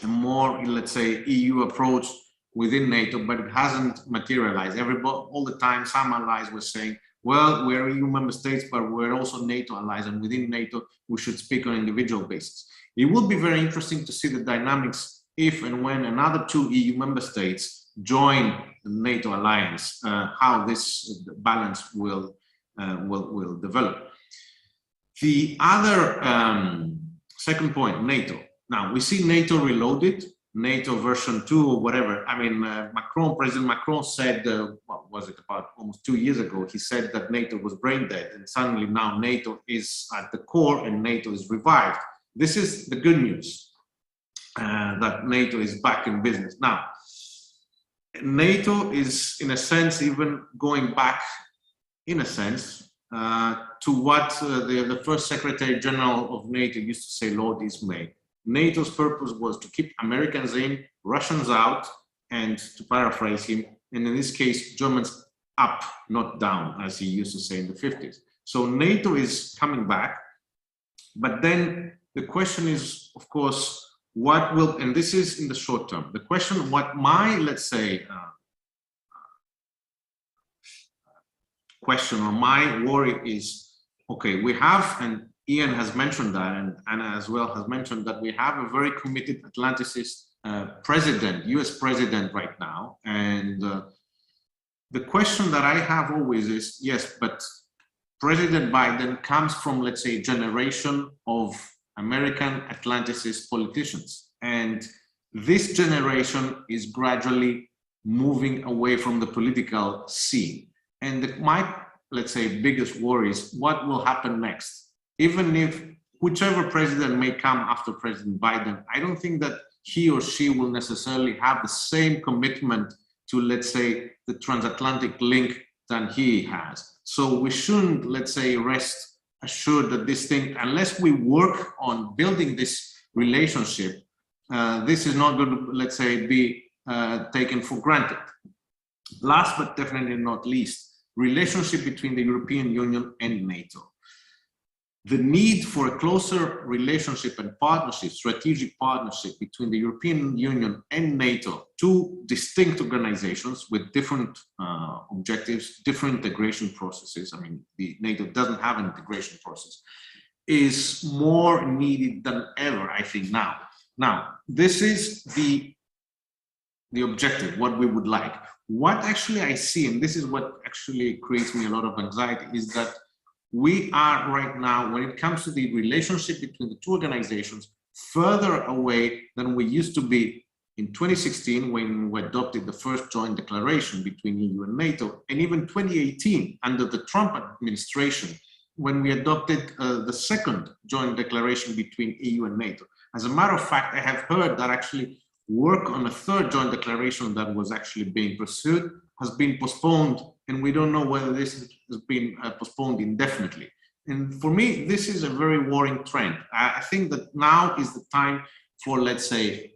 a more, let's say, EU approach within NATO, but it hasn't materialized. Everybody, all the time, some allies were saying, well, we're EU member states, but we're also NATO allies, and within NATO, we should speak on an individual basis. It will be very interesting to see the dynamics if and when another 2 EU member states join the NATO alliance, how this balance will develop. The other second point, NATO. Now, we see NATO reloaded, NATO version 2 or whatever. I mean, President Macron said, what was it, about almost 2 years ago, he said that NATO was brain dead, and suddenly now NATO is at the core and NATO is revived. This is the good news, that NATO is back in business. Now, NATO is, in a sense, even going back, in a sense, to what the first Secretary General of NATO used to say, Lord Ismay. NATO's purpose was to keep Americans in, Russians out, and to paraphrase him, and in this case, Germans up, not down, as he used to say in the 50s. So NATO is coming back, but then the question is, of course, what will, and this is in the short term, the question, what my, let's say, question or my worry is, okay, we have, and Ian has mentioned that, and Anna as well has mentioned that we have a very committed Atlanticist president, US president right now. And the question that I have always is, yes, but President Biden comes from, let's say, a generation of American Atlanticist politicians. And this generation is gradually moving away from the political scene. And my, let's say, biggest worry is what will happen next? Even if whichever president may come after President Biden, I don't think that he or she will necessarily have the same commitment to, let's say, the transatlantic link than he has. So we shouldn't, let's say, rest assured that this thing, unless we work on building this relationship, this is not going to, let's say, be taken for granted. Last but definitely not least, relationship between the European Union and NATO. The need for a closer relationship and partnership, strategic partnership between the European Union and NATO, two distinct organizations with different objectives, different integration processes. I mean, NATO doesn't have an integration process, is more needed than ever, I think, now. Now, this is the objective, what we would like. What actually I see, and this is what actually creates me a lot of anxiety, is that we are right now, when it comes to the relationship between the two organizations, further away than we used to be in 2016 when we adopted the first joint declaration between EU and NATO, and even 2018 under the Trump administration when we adopted the second joint declaration between EU and NATO. As a matter of fact, I have heard that actually work on a third joint declaration that was actually being pursued has been postponed, and we don't know whether this has been postponed indefinitely. And for me, this is a very worrying trend. I think that now is the time for, let's say,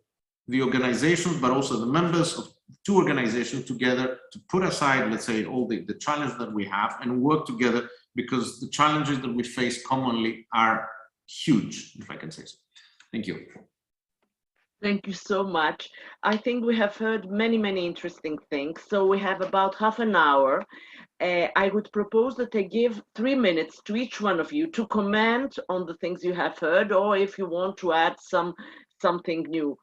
the organizations, but also the members of two organizations together to put aside, let's say, all the challenges that we have and work together, because the challenges that we face commonly are huge, if I can say so. Thank you.
Thank you so much. I think we have heard many, many interesting things. So we have about half an hour. I would propose that I give 3 minutes to each one of you to comment on the things you have heard, or if you want to add something new.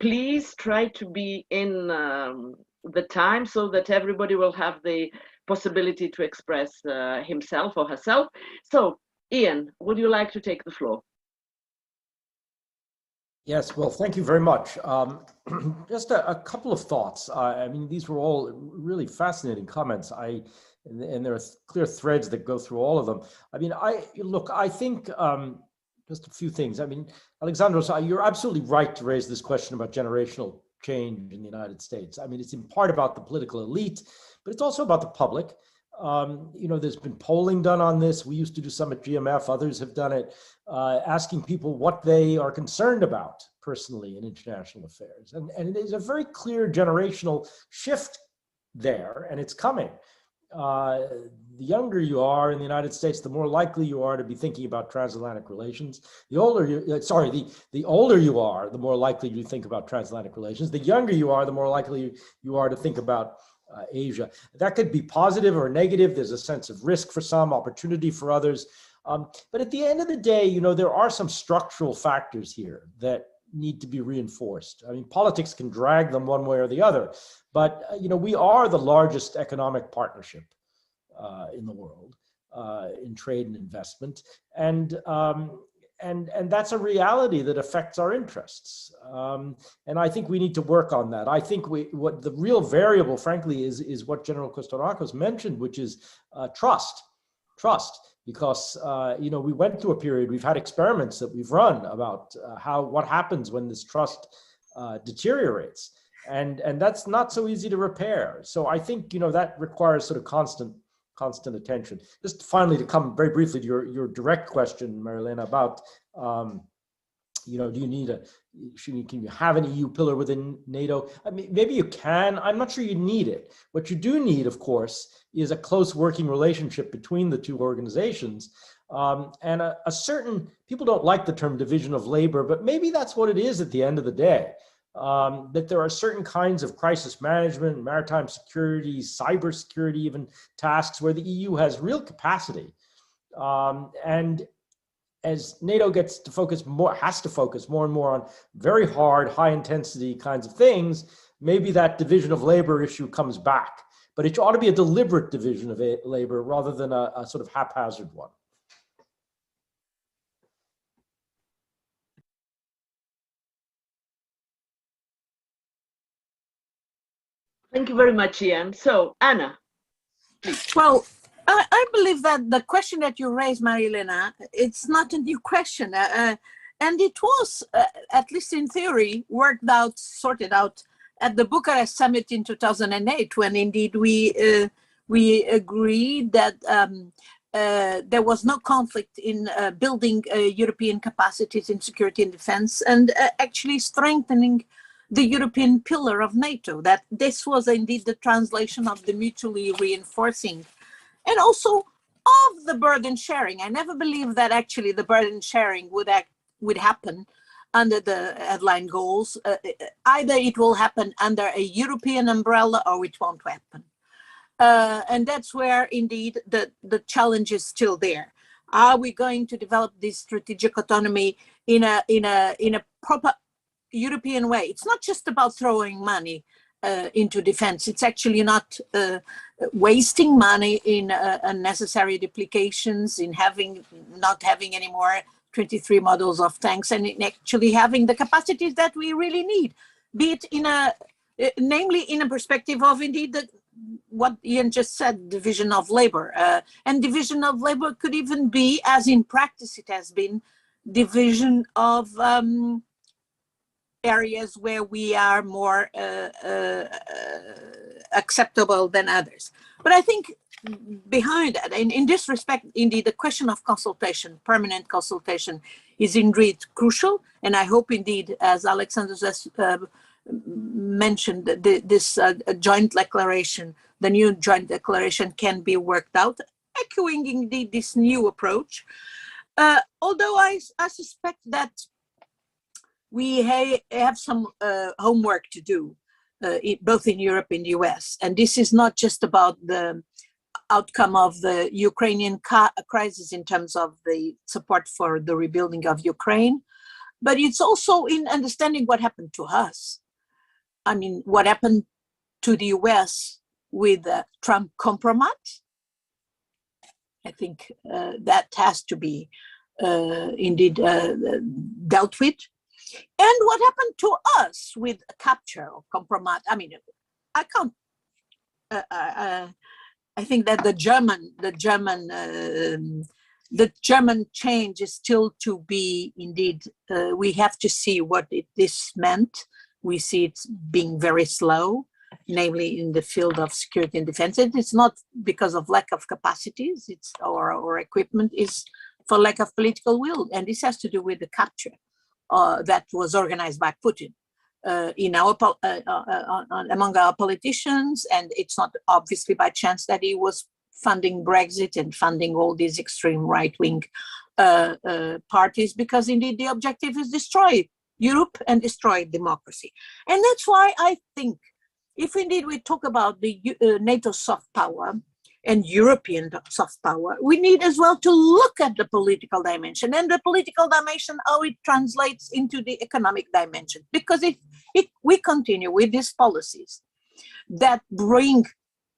Please try to be in the time so that everybody will have the possibility to express himself or herself. So, Ian, would you like to take the floor?
Yes, well, thank you very much. Just a couple of thoughts. I mean, these were all really fascinating comments. And there are clear threads that go through all of them. I mean, I think just a few things. I mean, Alexandros, you're absolutely right to raise this question about generational change in the United States. I mean, it's in part about the political elite, but it's also about the public. You know, there's been polling done on this. We used to do some at GMF, others have done it, asking people what they are concerned about personally in international affairs. And it is a very clear generational shift there, and it's coming. the younger you are in the United States, the more likely you are to be thinking about transatlantic relations. The older the older you are, the more likely you think about transatlantic relations. The younger you are, the more likely you are to think about Asia. That could be positive or negative. There's a sense of risk for some, opportunity for others. But at the end of the day, there are some structural factors here that need to be reinforced. I mean, politics can drag them one way or the other, but we are the largest economic partnership in the world in trade and investment, and that's a reality that affects our interests. And I think we need to work on that. I think what the real variable, frankly, is what General Kostorakos mentioned, which is trust. Because we went through a period, we've had experiments that we've run about what happens when this trust deteriorates, and that's not so easy to repair. So I think that requires sort of constant attention. Just finally, to come very briefly to your direct question, Marilena, about do you need can you have an EU pillar within NATO? I mean, maybe you can. I'm not sure you need it. What you do need, of course, is a close working relationship between the two organizations. And a certain, people don't like the term division of labor, but maybe that's what it is at the end of the day. That there are certain kinds of crisis management, maritime security, cyber security, even tasks where the EU has real capacity. And as NATO has to focus more and more on very hard, high intensity kinds of things, maybe that division of labor issue comes back. But it ought to be a deliberate division of labor rather than a sort of haphazard one.
Thank you very much, Ian. So, Anna, please.
Well, I believe that the question that you raised, Marilena, it's not a new question. And it was, at least in theory, sorted out at the Bucharest summit in 2008, when indeed we agreed that there was no conflict in building European capacities in security and defense, and actually strengthening the European pillar of NATO. That this was indeed the translation of the mutually reinforcing and also of the burden sharing. I never believed that actually the burden sharing would happen under the headline goals. Either it will happen under a European umbrella or it won't happen. And that's where indeed the challenge is still there. Are we going to develop this strategic autonomy in a proper European way? It's not just about throwing money into defense. It's actually not wasting money in unnecessary duplications, in not having any more 23 models of tanks, and in actually having the capacities that we really need, be it namely in a perspective of indeed what Ian just said, division of labor. And division of labor could even be, as in practice it has been, division of areas where we are more acceptable than others. But I think behind that, in this respect, indeed, the question of consultation, permanent consultation, is indeed crucial. And I hope indeed, as Alexander has mentioned, this joint declaration, the new joint declaration can be worked out, echoing indeed this new approach. Although I suspect that we have some homework to do, both in Europe and the US. And this is not just about the outcome of the Ukrainian crisis in terms of the support for the rebuilding of Ukraine, but it's also in understanding what happened to us. I mean, what happened to the US with the Trump compromise. I think that has to be indeed dealt with. And what happened to us with capture or compromise? I mean, I can't. I think that the German change is still to be indeed. We have to see what this meant. We see it being very slow, namely in the field of security and defense. It's not because of lack of capacities, or equipment. It's for lack of political will, and this has to do with the capture that was organized by Putin. among our politicians, and it's not obviously by chance that he was funding Brexit and funding all these extreme right-wing parties, because indeed the objective is destroy Europe and destroy democracy. And that's why I think, if indeed we talk about the NATO soft power and European soft power, we need as well to look at the political dimension, and the political dimension, how it translates into the economic dimension. Because if we continue with these policies that bring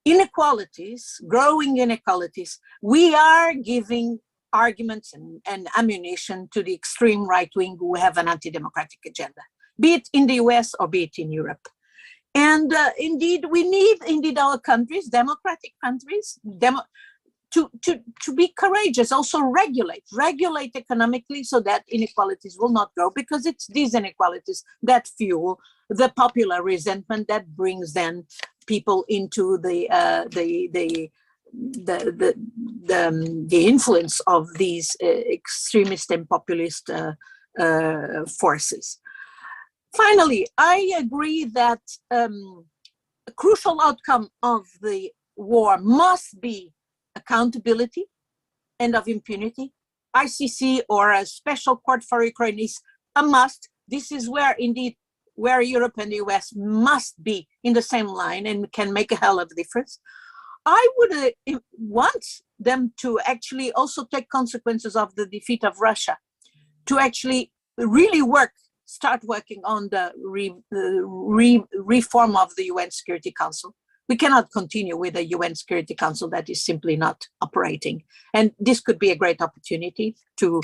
inequalities, growing inequalities, we are giving arguments and ammunition to the extreme right wing who have an anti-democratic agenda, be it in the US or be it in Europe. And indeed, we need our countries, democratic countries, to be courageous, also regulate economically so that inequalities will not grow, because it's these inequalities that fuel the popular resentment that brings then people into the influence of these extremist and populist forces. Finally, I agree that a crucial outcome of the war must be accountability and of impunity. ICC or a special court for Ukraine is a must. This is where indeed where Europe and the US must be in the same line and can make a hell of a difference. I would want them to actually also take consequences of the defeat of Russia, to actually really start working on the reform of the UN Security Council. We cannot continue with a UN Security Council that is simply not operating. And this could be a great opportunity to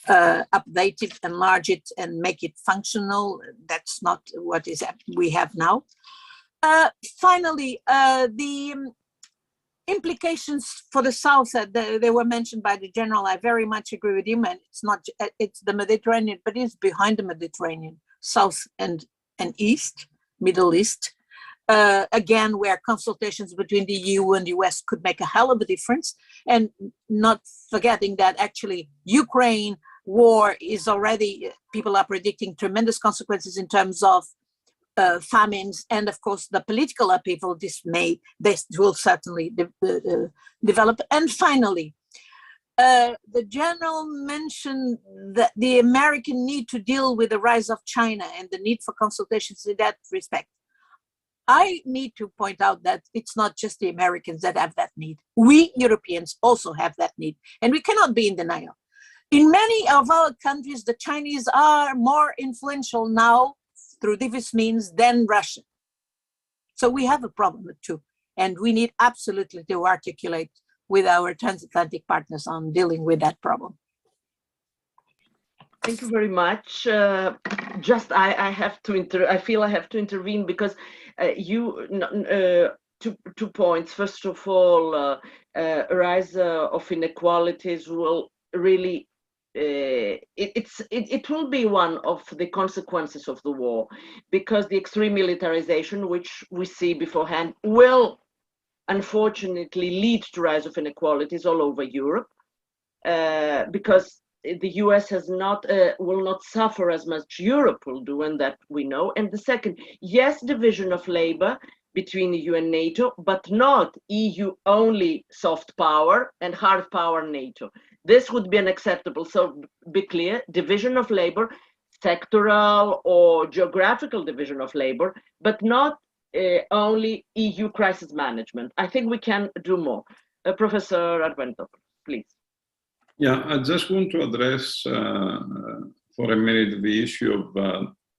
update it, enlarge it, and make it functional. That's not what we have now. Finally, the implications for the South, they were mentioned by the General. I very much agree with him, and it's the Mediterranean, but it's behind the Mediterranean, South and East, Middle East. Again, where consultations between the EU and the US could make a hell of a difference, and not forgetting that actually Ukraine war is already, people are predicting tremendous consequences in terms of famines, and of course the political upheaval this will certainly develop. And finally, the General mentioned that the American need to deal with the rise of China and the need for consultations in that respect. I need to point out that it's not just the Americans that have that need. We Europeans also have that need, and we cannot be in denial. In many of our countries, the Chinese are more influential now through diverse means than Russia. So we have a problem too, and we need absolutely to articulate with our transatlantic partners on dealing with that problem.
Thank you very much. I feel I have to intervene because two points. First of all, rise of inequalities will really it will be one of the consequences of the war, because the extreme militarization, which we see beforehand, will unfortunately lead to rise of inequalities all over Europe, because the US will not suffer as much Europe will do, and that we know. And the second, yes, division of labor between EU and NATO, but not EU only soft power and hard power NATO. This would be unacceptable. So be clear, division of labor, sectoral or geographical division of labor, but not only EU crisis management. I think we can do more. Professor Arvanitopoulos, please.
Yeah, I just want to address for a minute the issue of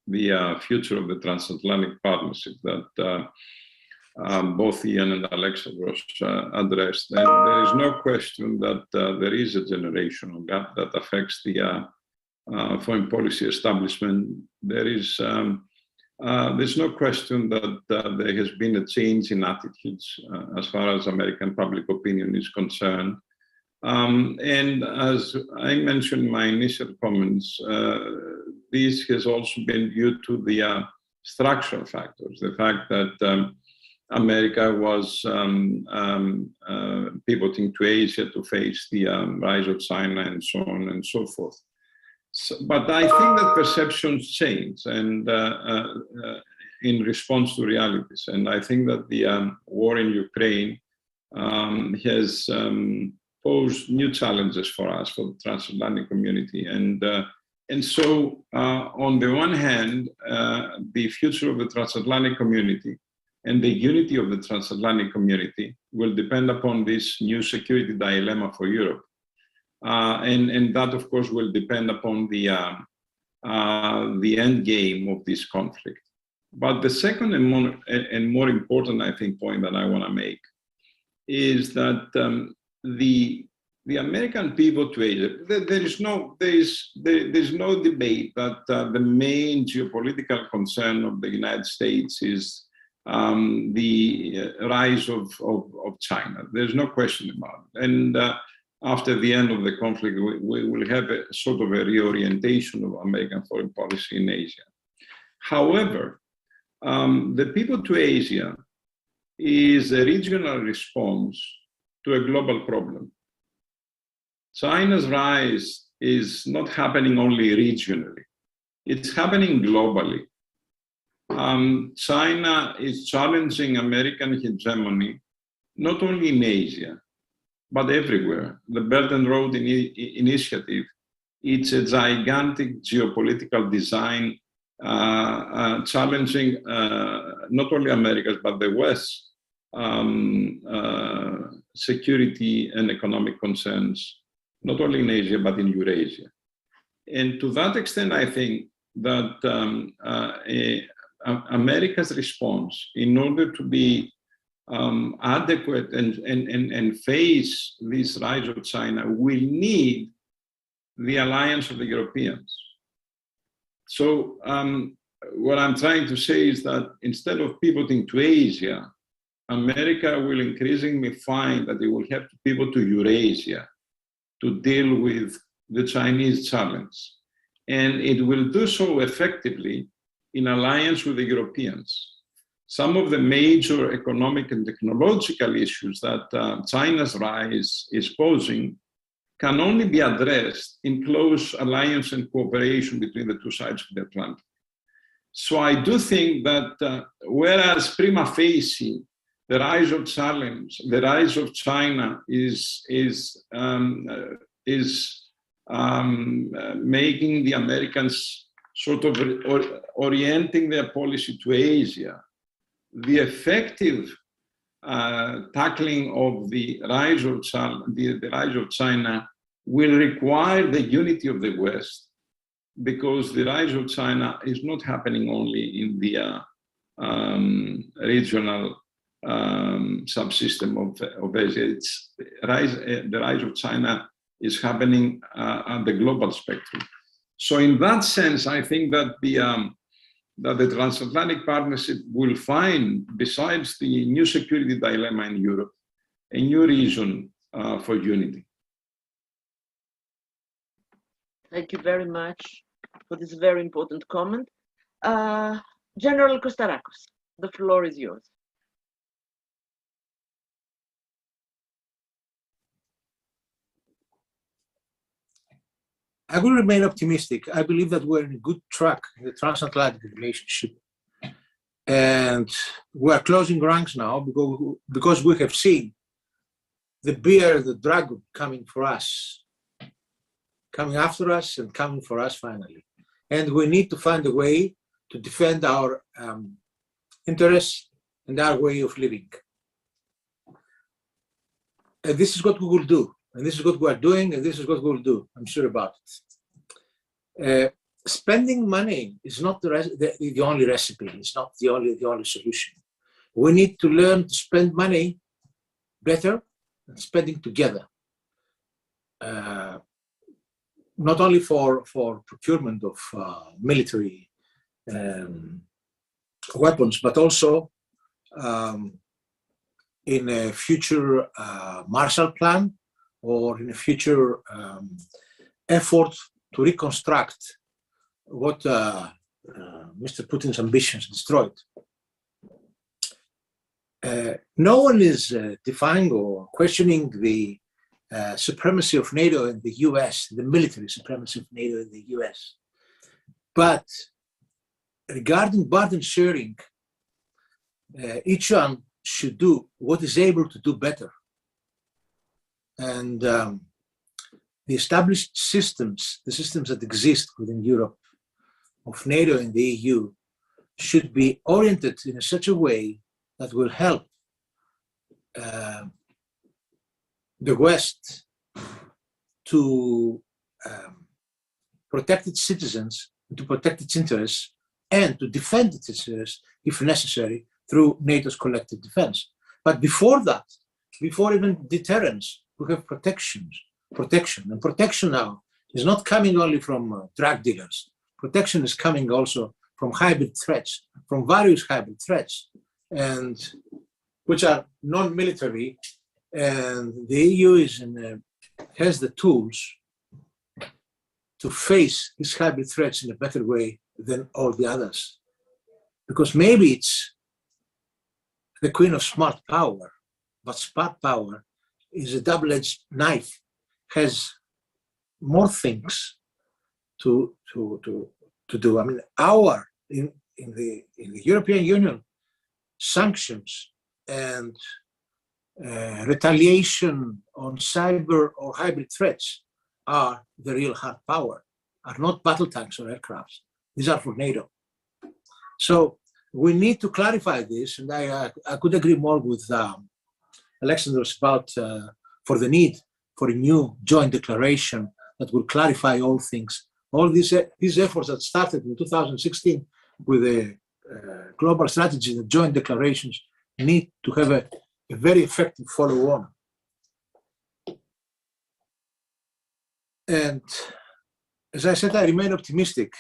the future of the transatlantic partnership that both Ian and Alexandros addressed. And there is no question that there is a generational gap that affects the foreign policy establishment. There's no question that there has been a change in attitudes as far as American public opinion is concerned. And as I mentioned in my initial comments, this has also been due to the structural factors, the fact that America was pivoting to Asia to face the rise of China and so on and so forth. So, but I think that perceptions change and in response to realities. And I think that the war in Ukraine has posed new challenges for us, for the transatlantic community. And so on the one hand, the future of the transatlantic community and the unity of the transatlantic community will depend upon this new security dilemma for Europe. And that, of course, will depend upon the end game of this conflict. But the second and more important, I think, point that I want to make is that the American pivot to Asia, there is no debate that the main geopolitical concern of the United States is the rise of China. There's no question about it. And after the end of the conflict, we will have a sort of a reorientation of American foreign policy in Asia. However, the pivot to Asia is a regional response to a global problem. China's rise is not happening only regionally, it's happening globally. China is challenging American hegemony, not only in Asia, but everywhere. The Belt and Road Initiative, it's a gigantic geopolitical design challenging not only America's, but the West's security and economic concerns, not only in Asia, but in Eurasia. And to that extent, I think that America's response, in order to be adequate and face this rise of China, will need the alliance of the Europeans. So what I'm trying to say is that instead of pivoting to Asia, America will increasingly find that it will have to pivot to Eurasia to deal with the Chinese challenge. And it will do so effectively in alliance with the Europeans. Some of the major economic and technological issues that China's rise is posing can only be addressed in close alliance and cooperation between the two sides of the Atlantic. So I do think that whereas prima facie, the rise of China is making the Americans sort of orienting their policy to Asia, the effective tackling of the rise of China will require the unity of the West, because the rise of China is not happening only in the regional subsystem of Asia. The rise of China is happening on the global spectrum. So in that sense, I think that the transatlantic partnership will find, besides the new security dilemma in Europe, a new reason for unity.
Thank you very much for this very important comment. General Kostarakos, the floor is yours.
I will remain optimistic. I believe that we're in a good track in the transatlantic relationship. And we are closing ranks now because we have seen the bear, the dragon coming for us, coming after us and coming for us finally. And we need to find a way to defend our interests and our way of living. And this is what we will do. And this is what we are doing, and this is what we'll do. I'm sure about it. Spending money is not the only recipe. It's not the only solution. We need to learn to spend money better and spending together. Not only for procurement of military weapons, but also in a future Marshall Plan, or in a future effort to reconstruct what Mr. Putin's ambitions destroyed. No one is defying or questioning the supremacy of NATO in the US, the military supremacy of NATO in the US. But regarding burden sharing, each one should do what is able to do better. And the established systems, the systems that exist within Europe, of NATO and the EU, should be oriented in such a way that will help the West to protect its citizens, to protect its interests, and to defend its interests, if necessary, through NATO's collective defense. But before that, before even deterrence, we have protection. And protection now is not coming only from drug dealers. Protection is coming also from hybrid threats, from various hybrid threats, and which are non-military. And the EU has the tools to face these hybrid threats in a better way than all the others. Because maybe it's the queen of smart power, but smart power is a double-edged knife, has more things to do. I mean, in the European Union, sanctions and retaliation on cyber or hybrid threats are the real hard power, are not battle tanks or aircrafts. These are for NATO. So we need to clarify this, and I could agree more with Alexandros about for the need for a new joint declaration that will clarify all things. All these efforts that started in 2016 with the global strategy, the joint declarations, need to have a very effective follow-on. And as I said, I remain optimistic.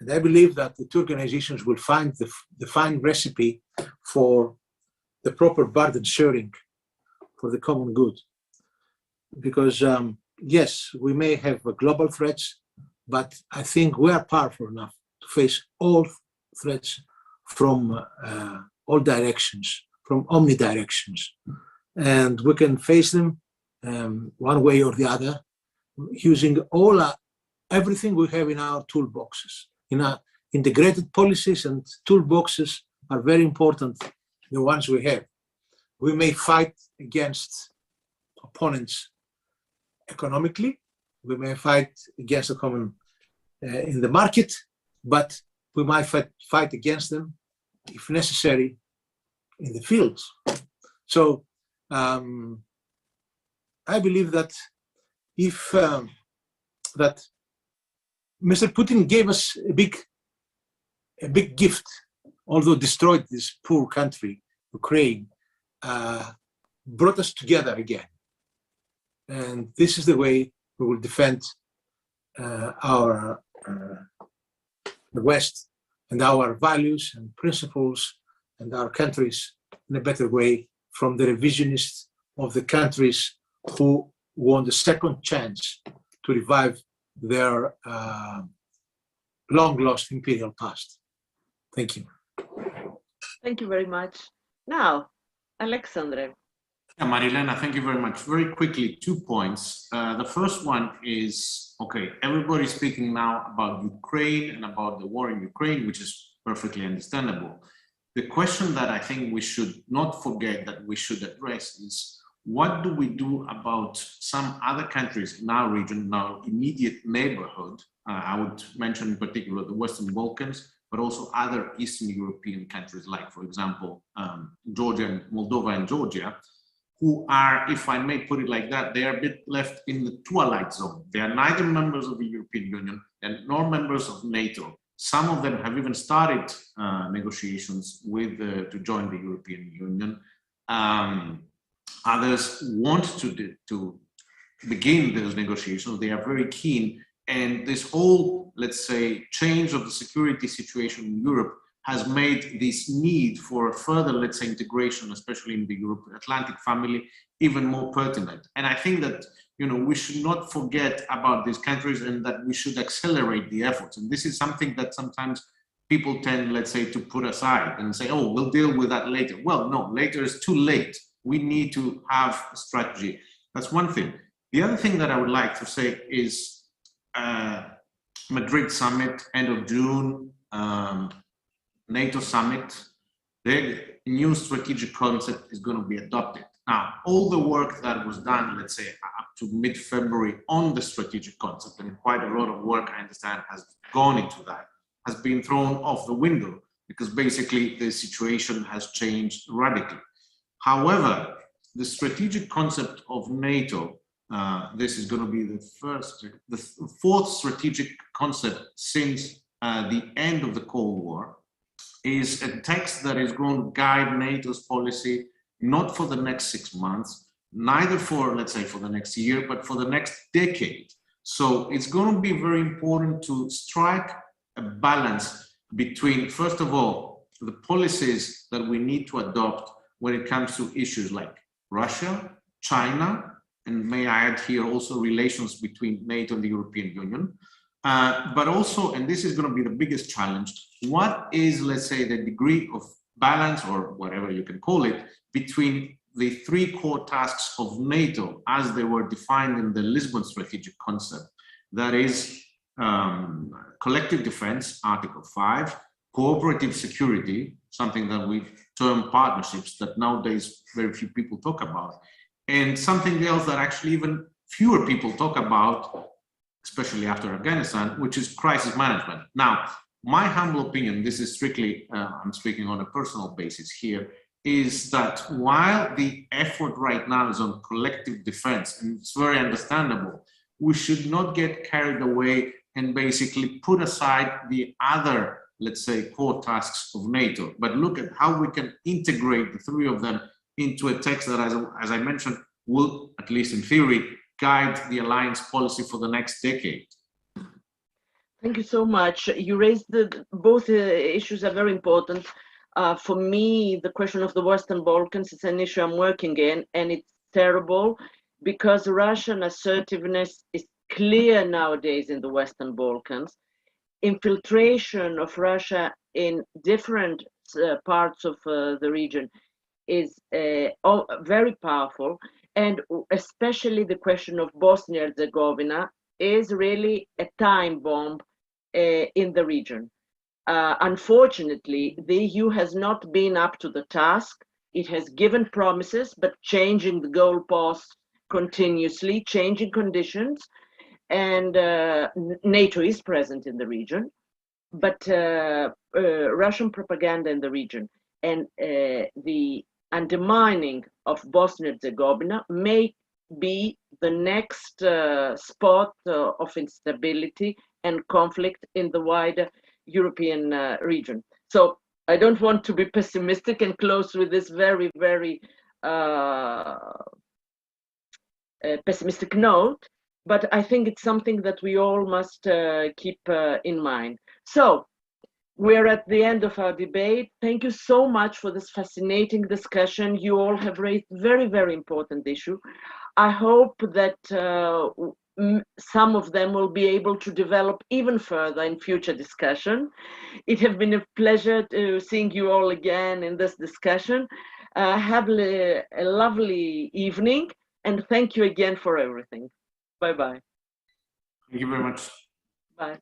And I believe that the two organizations will find the fine recipe for the proper burden sharing for the common good. Because yes, we may have global threats, but I think we are powerful enough to face all threats from all directions, from omnidirections. And we can face them one way or the other, using everything we have in our toolboxes. In our integrated policies and toolboxes are very important, the ones we have. We may fight against opponents economically, we may fight against a common in the market, but we might fight against them, if necessary, in the fields. So I believe that if that Mr. Putin gave us a big gift, although destroyed this poor country, Ukraine, brought us together again. And this is the way we will defend the West and our values and principles and our countries in a better way from the revisionists of the countries who want a second chance to revive their long-lost imperial past. Thank you.
Thank you very much. Now, Alexandre.
Yeah, Marilena, thank you very much. Very quickly, 2 points. The first one is, okay, everybody's speaking now about Ukraine and about the war in Ukraine, which is perfectly understandable. The question that I think we should not forget that we should address is, what do we do about some other countries in our region, in our immediate neighborhood? I would mention in particular the Western Balkans, but also other Eastern European countries, like, for example, Moldova and Georgia, who are, if I may put it like that, they are a bit left in the twilight zone. They are neither members of the European Union nor members of NATO. Some of them have even started negotiations to join the European Union. Others want to begin those negotiations. They are very keen. And this whole, let's say, change of the security situation in Europe has made this need for further, let's say, integration, especially in the Euro-Atlantic family, even more pertinent. And I think that, we should not forget about these countries and that we should accelerate the efforts. And this is something that sometimes people tend, let's say, to put aside and say, oh, we'll deal with that later. Well, no, later is too late. We need to have a strategy. That's one thing. The other thing that I would like to say is Madrid summit, end of June, NATO summit, the new strategic concept is going to be adopted. Now, all the work that was done, let's say, up to mid-February on the strategic concept, and quite a lot of work, I understand, has gone into that, has been thrown off the window because basically the situation has changed radically. However, the strategic concept of NATO, this is going to be the fourth strategic concept since the end of the Cold War, is a text that is going to guide NATO's policy, not for the next 6 months, neither for, let's say, for the next year, but for the next decade. So it's going to be very important to strike a balance between, first of all, the policies that we need to adopt when it comes to issues like Russia, China, and may I add here also relations between NATO and the European Union, but also, and this is going to be the biggest challenge, what is, let's say, the degree of balance, or whatever you can call it, between the three core tasks of NATO as they were defined in the Lisbon strategic concept, that is collective defense, Article 5, cooperative security, something that we term partnerships that nowadays very few people talk about, and something else that actually even fewer people talk about, especially after Afghanistan, which is crisis management. Now, my humble opinion, this is strictly, I'm speaking on a personal basis here, is that while the effort right now is on collective defense, and it's very understandable, we should not get carried away and basically put aside the other, let's say, core tasks of NATO, but look at how we can integrate the three of them into a text that, as I mentioned, will, at least in theory, guide the alliance policy for the next decade.
Thank you so much. You raised both issues are very important. For me, the question of the Western Balkans is an issue I'm working in, and it's terrible because Russian assertiveness is clear nowadays in the Western Balkans. Infiltration of Russia in different parts of the region is very powerful, and especially the question of Bosnia-Herzegovina is really a time bomb in the region. Unfortunately, the EU has not been up to the task. It has given promises, but changing the goalposts continuously, changing conditions, and NATO is present in the region, but Russian propaganda in the region and the undermining of Bosnia-Herzegovina may be the next spot of instability and conflict in the wider European region. So I don't want to be pessimistic and close with this very, very pessimistic note, but I think it's something that we all must keep in mind. So we're at the end of our debate. Thank you so much for this fascinating discussion. You all have raised very, very important issue. I hope that some of them will be able to develop even further in future discussion. It has been a pleasure to seeing you all again in this discussion. Have a lovely evening, and thank you again for everything. Bye-bye.
Thank you very much.
Bye.